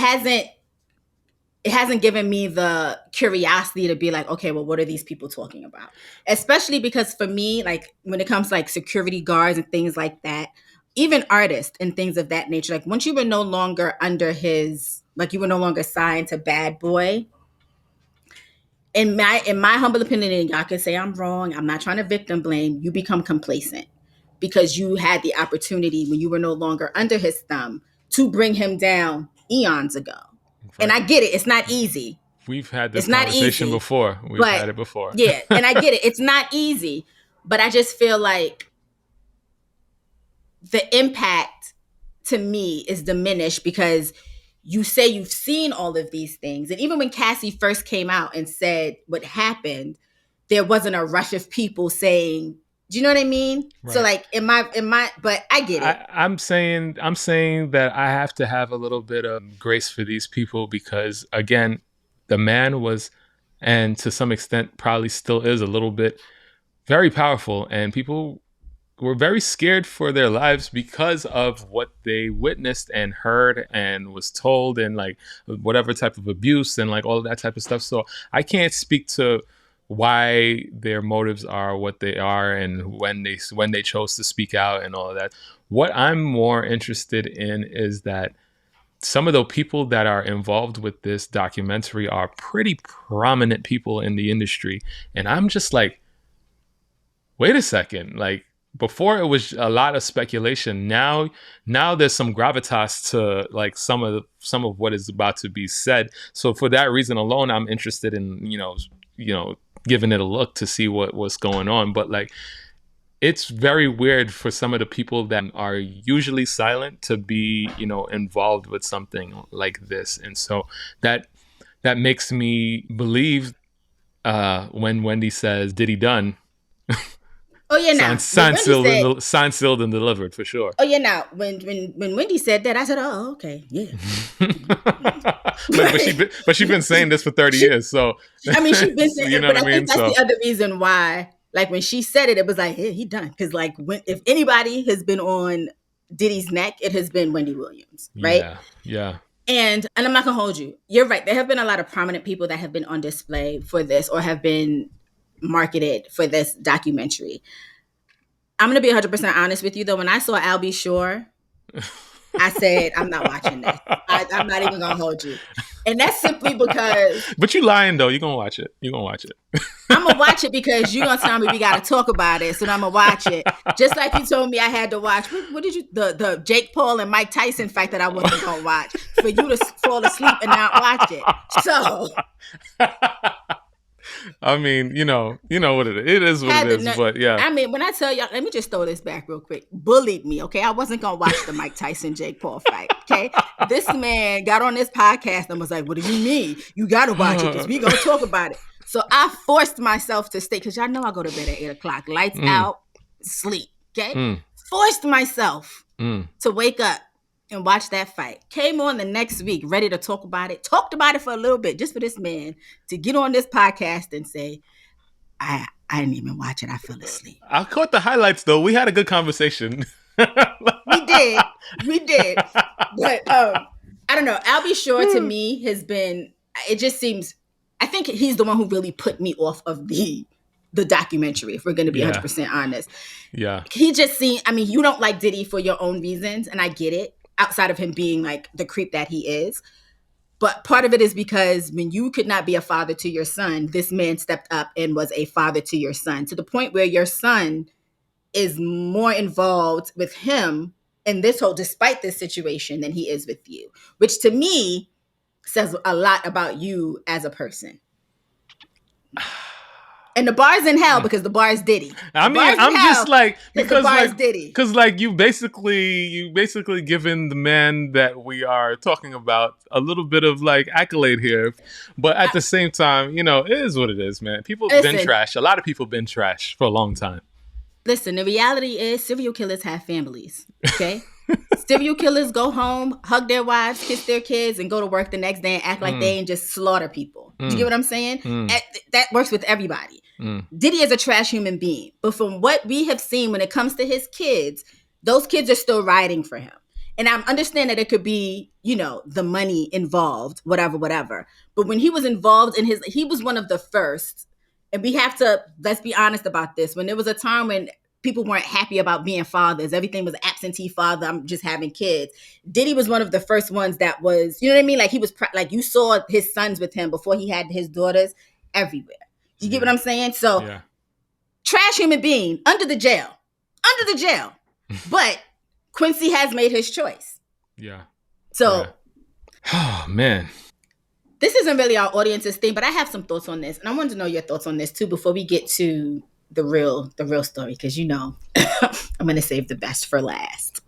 hasn't given me the curiosity to be like, okay, well, what are these people talking about? Especially because for me, like when it comes to like security guards and things like that, even artists and things of that nature, like once you were no longer under you were no longer signed to Bad Boy, in my humble opinion, and y'all can say I'm wrong, I'm not trying to victim blame, you become complacent because you had the opportunity when you were no longer under his thumb to bring him down eons ago. Right. And I get it. It's not easy. We've had this conversation before. We've had it before. Yeah. And I get it. It's not easy. But I just feel like the impact to me is diminished because you say you've seen all of these things. And even when Cassie first came out and said what happened, there wasn't a rush of people saying, do you know what I mean? Right. So like, but I get it. I'm saying that I have to have a little bit of grace for these people because again, the man was, and to some extent probably still is a little bit, very powerful, and people were very scared for their lives because of what they witnessed and heard and was told and like whatever type of abuse and like all of that type of stuff. So I can't speak to why their motives are what they are and when they chose to speak out and all of that. What I'm more interested in is that some of the people that are involved with this documentary are pretty prominent people in the industry. And I'm just like, wait a second, like before it was a lot of speculation. Now there's some gravitas to like some of what is about to be said. So for that reason alone, I'm interested in, you know, giving it a look to see what's going on. But like, it's very weird for some of the people that are usually silent to be, you know, involved with something like this. And so that makes me believe when Wendy says, "Diddy done?" Oh yeah, now signed, sealed, and delivered for sure. Oh yeah, now when Wendy said that, I said, "Oh, okay, yeah." but she's been saying this for 30 years, so I mean, she's been saying, you know, but I think that's the other reason why. Like when she said it, it was like, "Hey, he done." Because like, if anybody has been on Diddy's neck, it has been Wendy Williams, right? Yeah. And I'm not gonna hold you. You're right. There have been a lot of prominent people that have been on display for this or have been marketed for this documentary. I'm going to be 100% honest with you though. When I saw Al B. Shore, I said, I'm not watching this. I'm not even going to hold you. And that's simply because. But you lying though. You're gonna watch it. I'm gonna watch it because you're gonna tell me we gotta talk about it. So I'm gonna watch it. Just like you told me I had to watch. What did you? The Jake Paul and Mike Tyson fight that I wasn't gonna watch for you to fall asleep and not watch it. So. I mean, you know what it is. It is what it is, but yeah. I mean, when I tell y'all, let me just throw this back real quick. Bullied me, okay? I wasn't going to watch the Mike Tyson, Jake Paul fight, okay? This man got on this podcast and was like, what do you mean? You got to watch it because we going to talk about it. So I forced myself to stay, because y'all know I go to bed at 8 o'clock. Lights out, sleep, okay? Forced myself to wake up and watch that fight. Came on the next week, ready to talk about it. Talked about it for a little bit, just for this man to get on this podcast and say, I didn't even watch it. I fell asleep. I caught the highlights, though. We had a good conversation. We did. But I don't know. Al B. Sure to me has been, it just seems, I think he's the one who really put me off of the documentary, if we're going to be 100% honest. Yeah. He just seemed, I mean, you don't like Diddy for your own reasons, and I get it. Outside of him being like the creep that he is. But part of it is because when you could not be a father to your son, this man stepped up and was a father to your son, to the point where your son is more involved with him in this whole, despite this situation, than he is with you, which to me says a lot about you as a person. And the bar's in hell because the bar's Diddy. I mean, I'm just like, because like you basically given the man that we are talking about a little bit of like accolade here, but at the same time, it is what it is, man. People have been trash. A lot of people been trash for a long time. Listen, the reality is serial killers have families. Okay. Serial killers go home, hug their wives, kiss their kids, and go to work the next day and act like they ain't just slaughter people. Do you get what I'm saying? That works with everybody. Diddy is a trash human being. But from what we have seen when it comes to his kids, those kids are still riding for him. And I understand that it could be, the money involved, whatever. But when he was involved in he was one of the first. And we have to, let's be honest about this. When there was a time when people weren't happy about being fathers, everything was absentee father, I'm just having kids. Diddy was one of the first ones that was, you know what I mean? Like he was, like you saw his sons with him before he had his daughters everywhere. You get what I'm saying? So trash human being under the jail. But Quincy has made his choice. Yeah. So. Oh, man. This isn't really our audience's thing, but I have some thoughts on this. And I wanted to know your thoughts on this too before we get to the real story, because I'm going to save the best for last.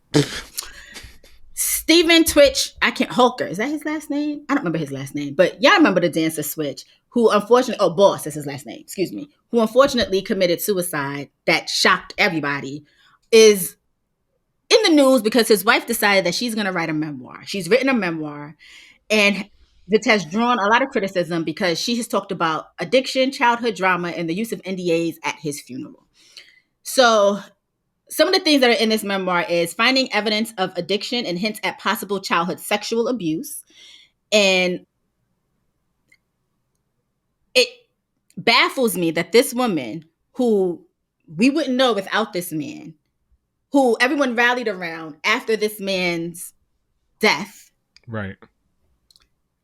Stephen Twitch, Holker, is that his last name? I don't remember his last name, but y'all remember the dancer Switch, who unfortunately, Boss is his last name, excuse me, who unfortunately committed suicide that shocked everybody, is in the news because his wife decided that she's going to write a memoir. She's written a memoir, and this has drawn a lot of criticism because she has talked about addiction, childhood drama, and the use of NDAs at his funeral. So some of the things that are in this memoir is finding evidence of addiction and hints at possible childhood sexual abuse. And it baffles me that this woman, who we wouldn't know without this man, who everyone rallied around after this man's death, right,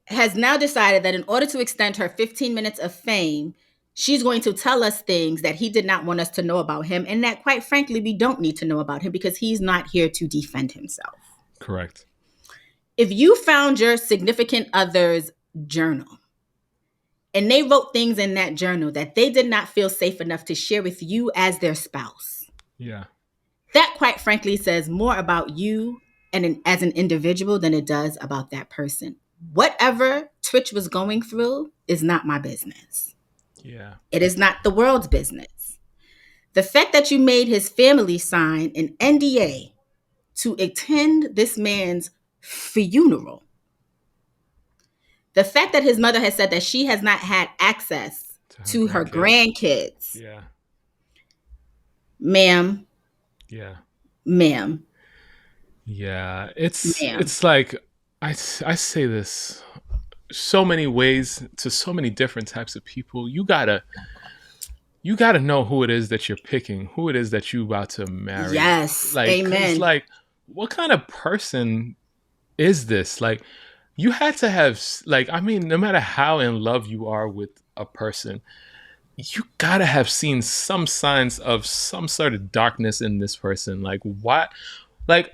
has now decided that in order to extend her 15 minutes of fame, she's going to tell us things that he did not want us to know about him, and that, quite frankly, we don't need to know about him because he's not here to defend himself. Correct. If you found your significant other's journal and they wrote things in that journal that they did not feel safe enough to share with you as their spouse, that, quite frankly, says more about you and as an individual than it does about that person. Whatever Twitch was going through is not my business. Yeah. It is not the world's business. The fact that you made his family sign an NDA to attend this man's funeral, the fact that his mother has said that she has not had access to her grandkids. Yeah. Ma'am. Yeah. Ma'am. Yeah. It's like, I say this so many ways to so many different types of people. You gotta know who it is that you're picking, who it is that you about to marry. Yes. Like, amen. Like, what kind of person is this? Like, you had to have, like, I mean, no matter how in love you are with a person, you gotta have seen some signs of some sort of darkness in this person. Like, what? Like,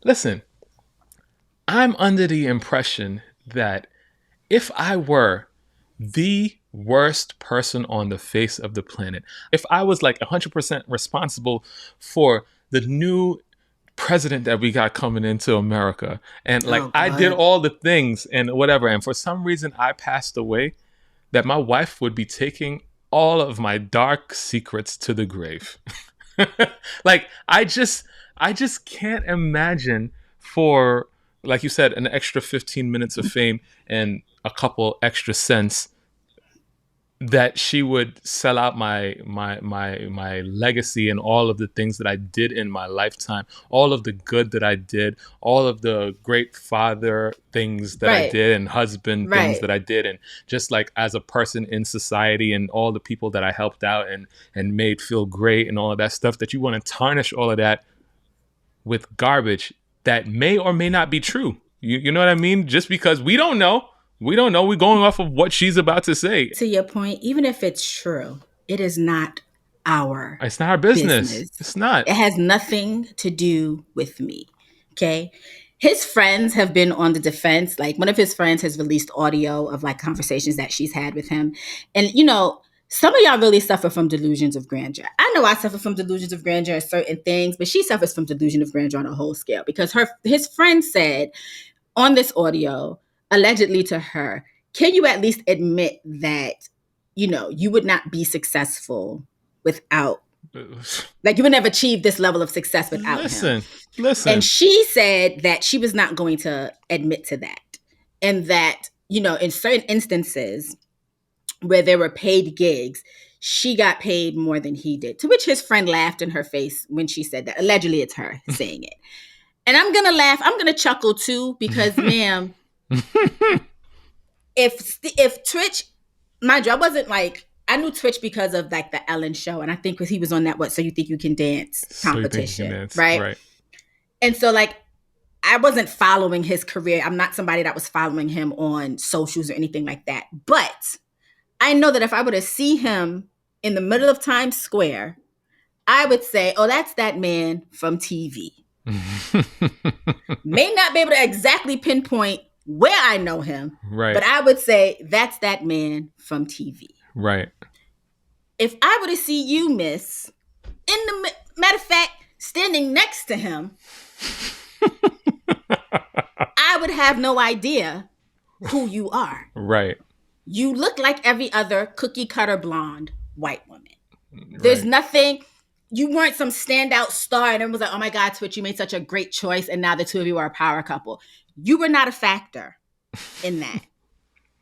listen, I'm under the impression that if I were the worst person on the face of the planet, if I was like 100% responsible for the new president that we got coming into America, and like I did all the things and whatever, and for some reason I passed away, that my wife would be taking all of my dark secrets to the grave. Like, I just can't imagine, for, like you said, an extra 15 minutes of fame and a couple extra cents, that she would sell out my legacy and all of the things that I did in my lifetime, all of the good that I did, all of the great father things that I did, and husband things that I did, and just like as a person in society, and all the people that I helped out and made feel great and all of that stuff, that you want to tarnish all of that with garbage that may or may not be true. You know what I mean? Just because we don't know. We're going off of what she's about to say. To your point, even if it's true, it is not our It's not our business. It's not. It has nothing to do with me. Okay? His friends have been on the defense. Like, one of his friends has released audio of like conversations that she's had with him. And, you know, some of y'all really suffer from delusions of grandeur. I know I suffer from delusions of grandeur in certain things, but she suffers from delusion of grandeur on a whole scale, because his friend said on this audio, allegedly to her, can you at least admit that, you know, you would not be successful without, like, you would never achieve this level of success without him. Listen. And she said that she was not going to admit to that. And that, you know, in certain instances where there were paid gigs, she got paid more than he did. To which his friend laughed in her face when she said that. Allegedly, it's her saying it. And I'm going to laugh. I'm going to chuckle too, because, ma'am, if Twitch, mind you, I knew Twitch because of like the Ellen show, and I think because he was on that So You Think You Can Dance competition, right? And so, like, I wasn't following his career. I'm not somebody that was following him on socials or anything like that. But I know that if I were to see him in the middle of Times Square, I would say, oh, that's that man from TV. May not be able to exactly pinpoint where I know him, right? But I would say that's that man from TV, right? If I were to see you, miss, matter of fact, standing next to him, I would have no idea who you are. Right. You look like every other cookie cutter blonde white woman. Right. There's nothing. You weren't some standout star and everyone was like, oh my God, Twitch, you made such a great choice. And now the two of you are a power couple. You were not a factor in that.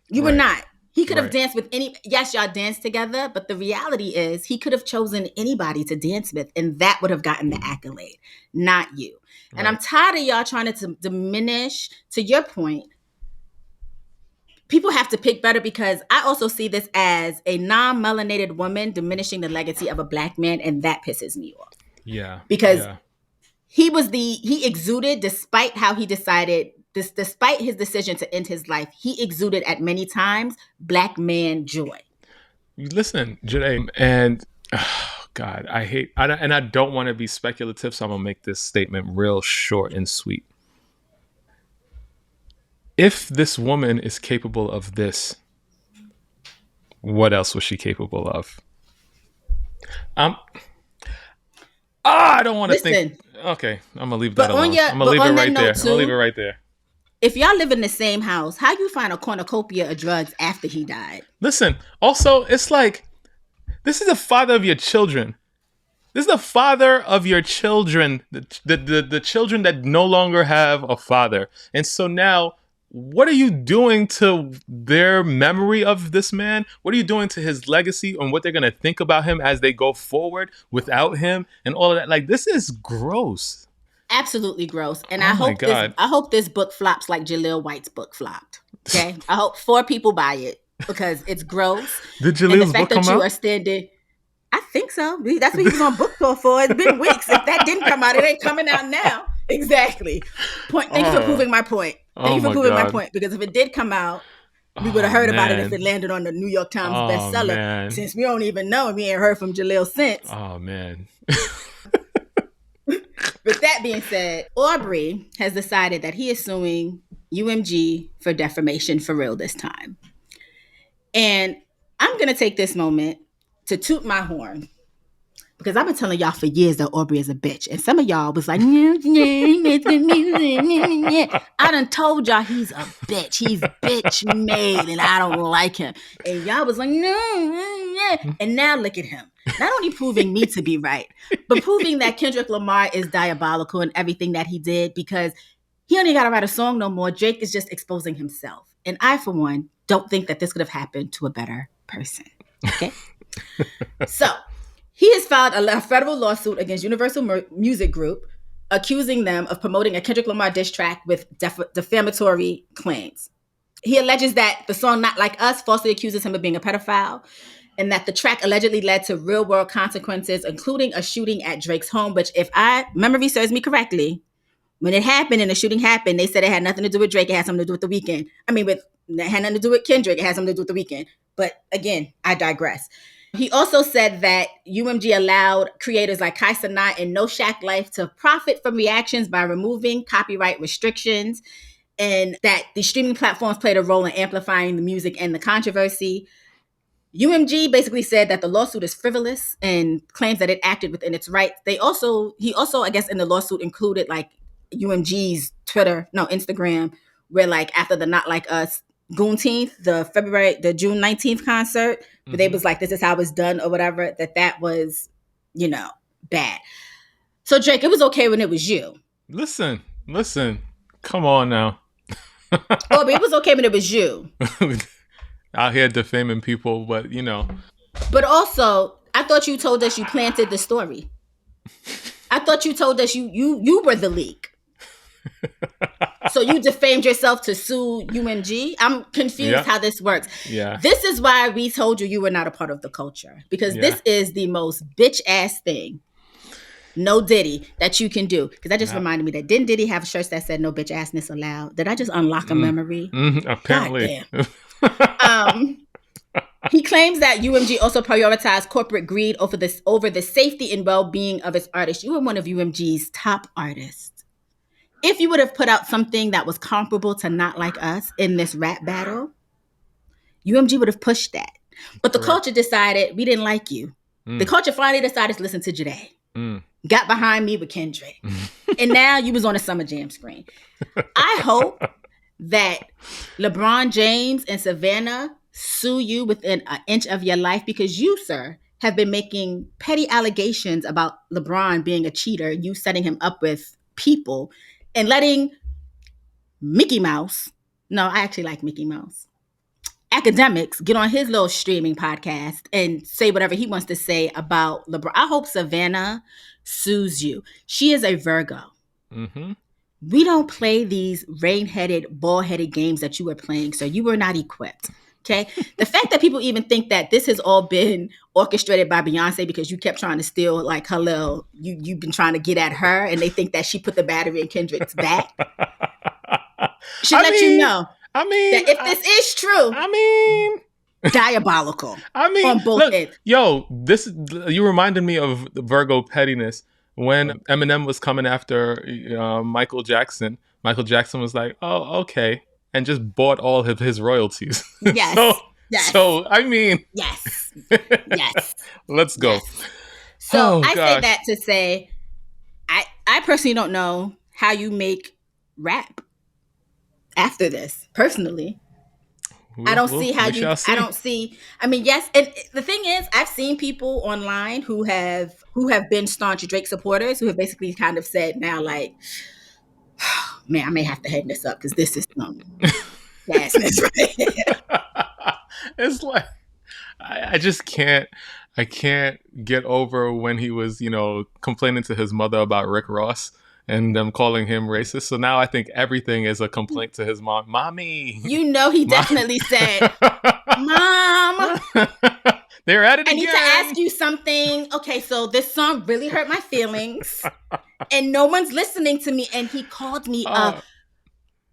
You were not. He could have danced with yes, y'all danced together, but the reality is he could have chosen anybody to dance with, and that would have gotten the accolade, not you. And I'm tired of y'all trying to diminish, to your point, people have to pick better, because I also see this as a non-melanated woman diminishing the legacy of a Black man, and that pisses me off. Yeah. Because he exuded, despite how he decided, despite his decision to end his life, he exuded at many times Black man joy. Listen, Janae, and God, I don't want to be speculative, so I'm going to make this statement real short and sweet. If this woman is capable of this, what else was she capable of? I don't want to think. Okay, I'm gonna leave that alone. I'm gonna leave it right there. I'm gonna leave it right there. If y'all live in the same house, how you find a cornucopia of drugs after he died? Listen, also, it's like, this is the father of your children. This is the father of your children, the children that no longer have a father. And so now, what are you doing to their memory of this man? What are you doing to his legacy and what they're going to think about him as they go forward without him and all of that? Like, this is gross. Absolutely gross. And I hope this book flops like Jaleel White's book flopped. Okay? I hope 4 people buy it because it's gross. Did Jaleel's book come out? You are standing, I think so. That's what he was on book tour for. It's been weeks. If that didn't come out, it ain't coming out now. Exactly. Thank you for proving my point. Thank you for proving my point, because if it did come out, we would have heard about it if it landed on the New York Times bestseller. Man. Since we don't even know, and we ain't heard from Jaleel since. Oh, man. With that being said, Aubrey has decided that he is suing UMG for defamation for real this time. And I'm going to take this moment to toot my horn, because I've been telling y'all for years that Aubrey is a bitch. And some of y'all was like, I done told y'all he's a bitch. He's bitch made and I don't like him. And y'all was like, no. And now look at him. Not only proving me to be right, but proving that Kendrick Lamar is diabolical in everything that he did, because he only got to write a song no more. Drake is just exposing himself. And I, for one, don't think that this could have happened to a better person. Okay? So he has filed a federal lawsuit against Universal Music Group, accusing them of promoting a Kendrick Lamar diss track with defamatory claims. He alleges that the song Not Like Us falsely accuses him of being a pedophile, and that the track allegedly led to real-world consequences, including a shooting at Drake's home, which, if memory serves me correctly, when it happened and the shooting happened, they said it had nothing to do with Drake. It had something to do with The Weeknd. It had nothing to do with Kendrick. It had something to do with The Weeknd. But again, I digress. He also said that UMG allowed creators like Kai Cenat and No Shack Life to profit from reactions by removing copyright restrictions, and that the streaming platforms played a role in amplifying the music and the controversy. UMG basically said that the lawsuit is frivolous and claims that it acted within its rights. He also, I guess, in the lawsuit included like UMG's Instagram, where like after the Not Like Us Juneteenth, the June 19th concert, where they was like, this is how it's done or whatever, that was, bad. So Drake, it was okay when it was you. Listen, come on now. Oh, but it was okay when it was you. Out here defaming people, but But also, I thought you told us you planted the story. I thought you told us you were the leak. So you defamed yourself to sue UMG? I'm confused how this works. Yeah. This is why we told you were not a part of the culture. Because this is the most bitch-ass thing, no Diddy, that you can do. Because that just reminded me that didn't Diddy have shirts that said no bitch-assness allowed? Did I just unlock a memory? Apparently. He claims that UMG also prioritized corporate greed over the safety and well-being of its artists. You were one of UMG's top artists. If you would have put out something that was comparable to Not Like Us in this rap battle, UMG would have pushed that. But the culture decided we didn't like you. The culture finally decided to listen to Jade. Got behind me with Kendrick. And now you was on a Summer Jam screen. I hope that LeBron James and Savannah sue you within an inch of your life, because you, sir, have been making petty allegations about LeBron being a cheater, you setting him up with people, and letting Mickey Mouse, no, I actually like Mickey Mouse, academics get on his little streaming podcast and say whatever he wants to say about LeBron. I hope Savannah sues you. She is a Virgo. Mm-hmm. We don't play these rain-headed, ball-headed games that you were playing, so you were not equipped. Okay? The fact that people even think that this has all been orchestrated by Beyonce because you kept trying to steal like her little, you've been trying to get at her, and they think that she put the battery in Kendrick's back. Should let you know. I mean, that if this is true, diabolical. On both ends. Yo, you reminded me of the Virgo pettiness when Eminem was coming after Michael Jackson. Michael Jackson was like, "Oh, okay," and just bought all of his royalties. Yes. So I mean, yes. Let's go. Yes. So I say that to say, I personally don't know how you make rap after this. Personally, I don't see how you. I don't see. I mean, yes, and the thing is, I've seen people online who have been staunch Drake supporters who have basically kind of said now, like, oh, man, I may have to head this up because this is some gasness right here. It's like I just can't. I can't get over when he was, complaining to his mother about Rick Ross and them calling him racist. So now I think everything is a complaint to his mom. Mommy. He definitely said, Mom. They're at it again. I need to ask you something. Okay, so this song really hurt my feelings. and no one's listening to me. And he called me a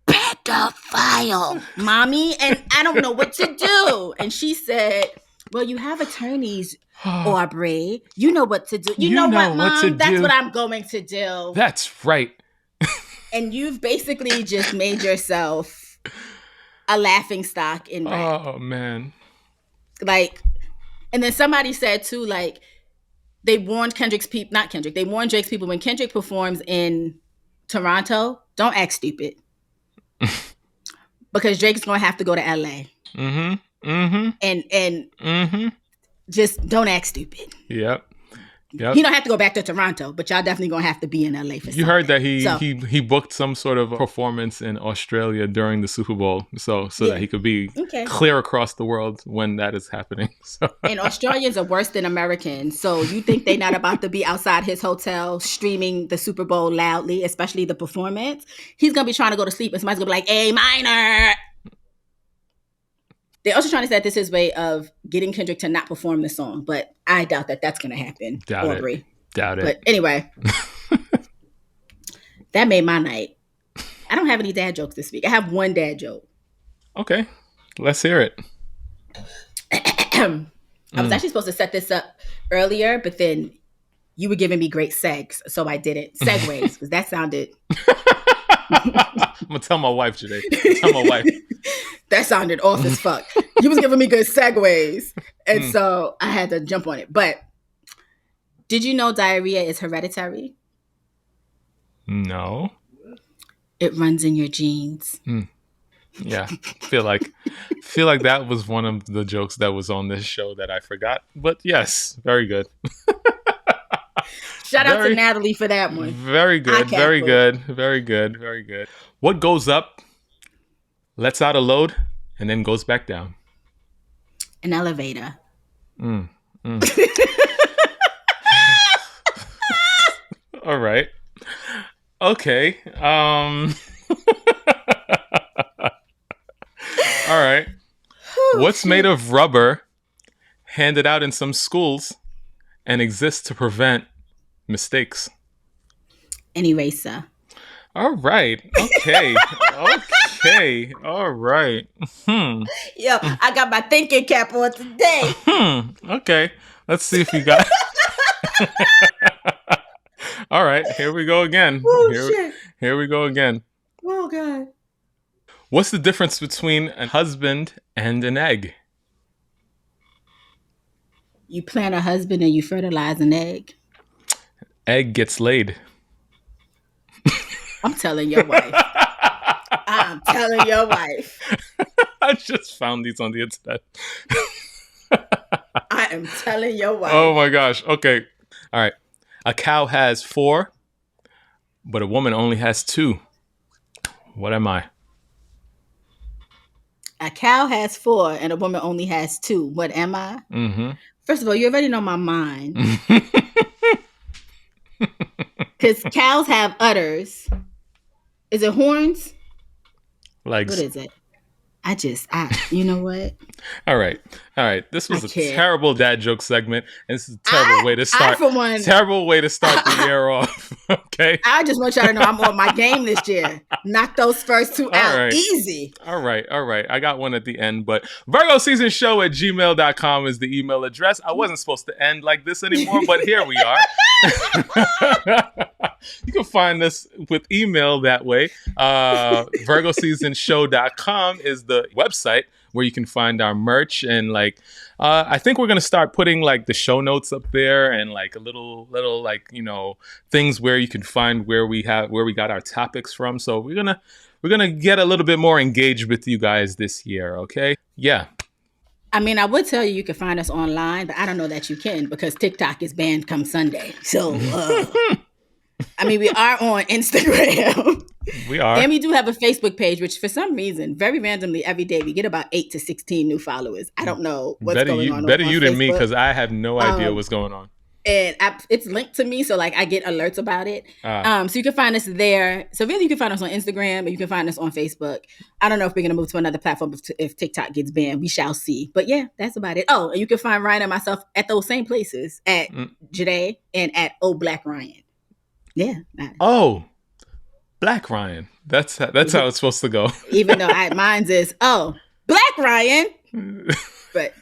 pedophile, mommy, and I don't know what to do. And she said, well, you have attorneys, Aubrey. You know what to do. You know what, Mom? That's what I'm going to do. That's right. And you've basically just made yourself a laughing stock in rap. Oh, man. Like, and then somebody said, too, like, they warned they warned Drake's people when Kendrick performs in Toronto, don't act stupid. Because Drake's going to have to go to LA. Mm-hmm. Mm-hmm. And just don't act stupid. Yep. He don't have to go back to Toronto, but y'all definitely gonna have to be in LA for something. You heard that he booked some sort of performance in Australia during the Super Bowl, so that he could be clear across the world when that is happening. So. And Australians are worse than Americans, so you think they're not about to be outside his hotel streaming the Super Bowl loudly, especially the performance? He's gonna be trying to go to sleep, and somebody's gonna be like, "A minor." They're also trying to set this his way of getting Kendrick to not perform the song, but I doubt that that's going to happen, Aubrey. Doubt it. But anyway, that made my night. I don't have any dad jokes this week. I have one dad joke. Okay, let's hear it. I was actually supposed to set this up earlier, but then you were giving me great segs, so I did it. Segues, because that sounded... I'm going to tell my wife today. Tell my wife. That sounded off as fuck. You was giving me good segues. And so I had to jump on it. But did you know diarrhea is hereditary? No. It runs in your genes. Yeah. Feel like that was one of the jokes that was on this show that I forgot. But yes, very good. Shout out to Natalie for that one. Very good. Very good. Very good. Very good. What goes up, lets out a load, and then goes back down? An elevator. All right. Okay. All right. What's made of rubber, handed out in some schools, and exists to prevent mistakes? An eraser. All right. Okay. Okay. All right. Yo, I got my thinking cap on today. Okay. Let's see if you got... All right. Here we go again. Here we go again. Oh, God. What's the difference between a husband and an egg? You plant a husband and you fertilize an egg. Egg gets laid. I'm telling your wife. I'm telling your wife. I just found these on the internet. I am telling your wife. Oh my gosh. Okay. All right. A cow has 4, but a woman only has 2. What am I? A cow has 4 and a woman only has 2. What am I? Mm-hmm. First of all, you already know my mind. Because cows have udders. Is it horns? Legs. What is it? You know what? All right. This was a terrible dad joke segment. And this is a terrible way to start. Terrible way to start the year off. Okay. I just want y'all to know I'm on my game this year. Knock those first 2 out easy. All right. I got one at the end, but virgoseasonshow@gmail.com is the email address. I wasn't supposed to end like this anymore, but here we are. You can find us with email that way. virgoseasonshow.com is the website where you can find our merch, and I think we're gonna start putting the show notes up there and a little things where you can find where we got our topics from. So we're gonna get a little bit more engaged with you guys this year. Okay? Yeah. I mean, I would tell you can find us online, but I don't know that you can because TikTok is banned come Sunday. So, I mean, we are on Instagram. We are. And we do have a Facebook page, which for some reason, very randomly, every day, we get about 8 to 16 new followers. I don't know what's going on. Better you than me, because I have no idea what's going on. And it's linked to me, so I get alerts about it. So you can find us there. So really, you can find us on Instagram, and you can find us on Facebook. I don't know if we're gonna move to another platform if TikTok gets banned. We shall see. But yeah, that's about it. Oh, and you can find Ryan and myself at those same places at Jade and at Black Ryan. Yeah. Oh, Black Ryan. That's how it's supposed to go. Even though mine's is Black Ryan. But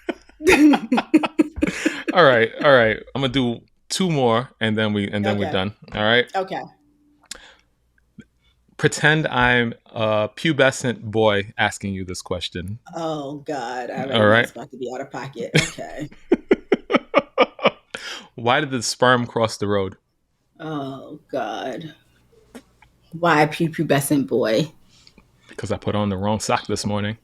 all right. I'm gonna do 2 more, and then we're done. All right. Okay. Pretend I'm a pubescent boy asking you this question. Oh God! All right. It's about to be out of pocket. Okay. Why did the sperm cross the road? Oh God! Why pubescent boy? Because I put on the wrong sock this morning.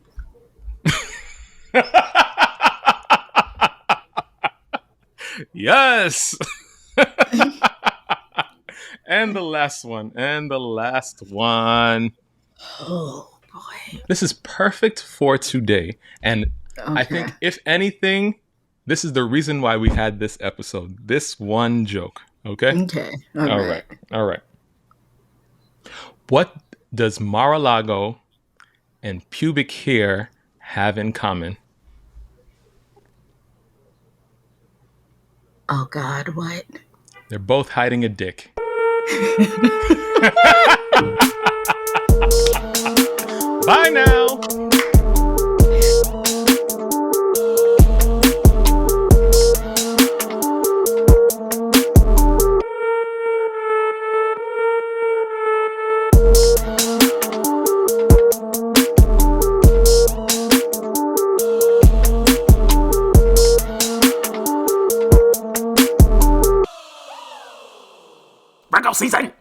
Yes. And the last one. Oh boy. This is perfect for today. And I think if anything, this is the reason why we had this episode. This one joke. Okay? Okay. All right. What does Mar-a-Lago and pubic hair have in common? Oh God, what? They're both hiding a dick. Bye now. Virgo season.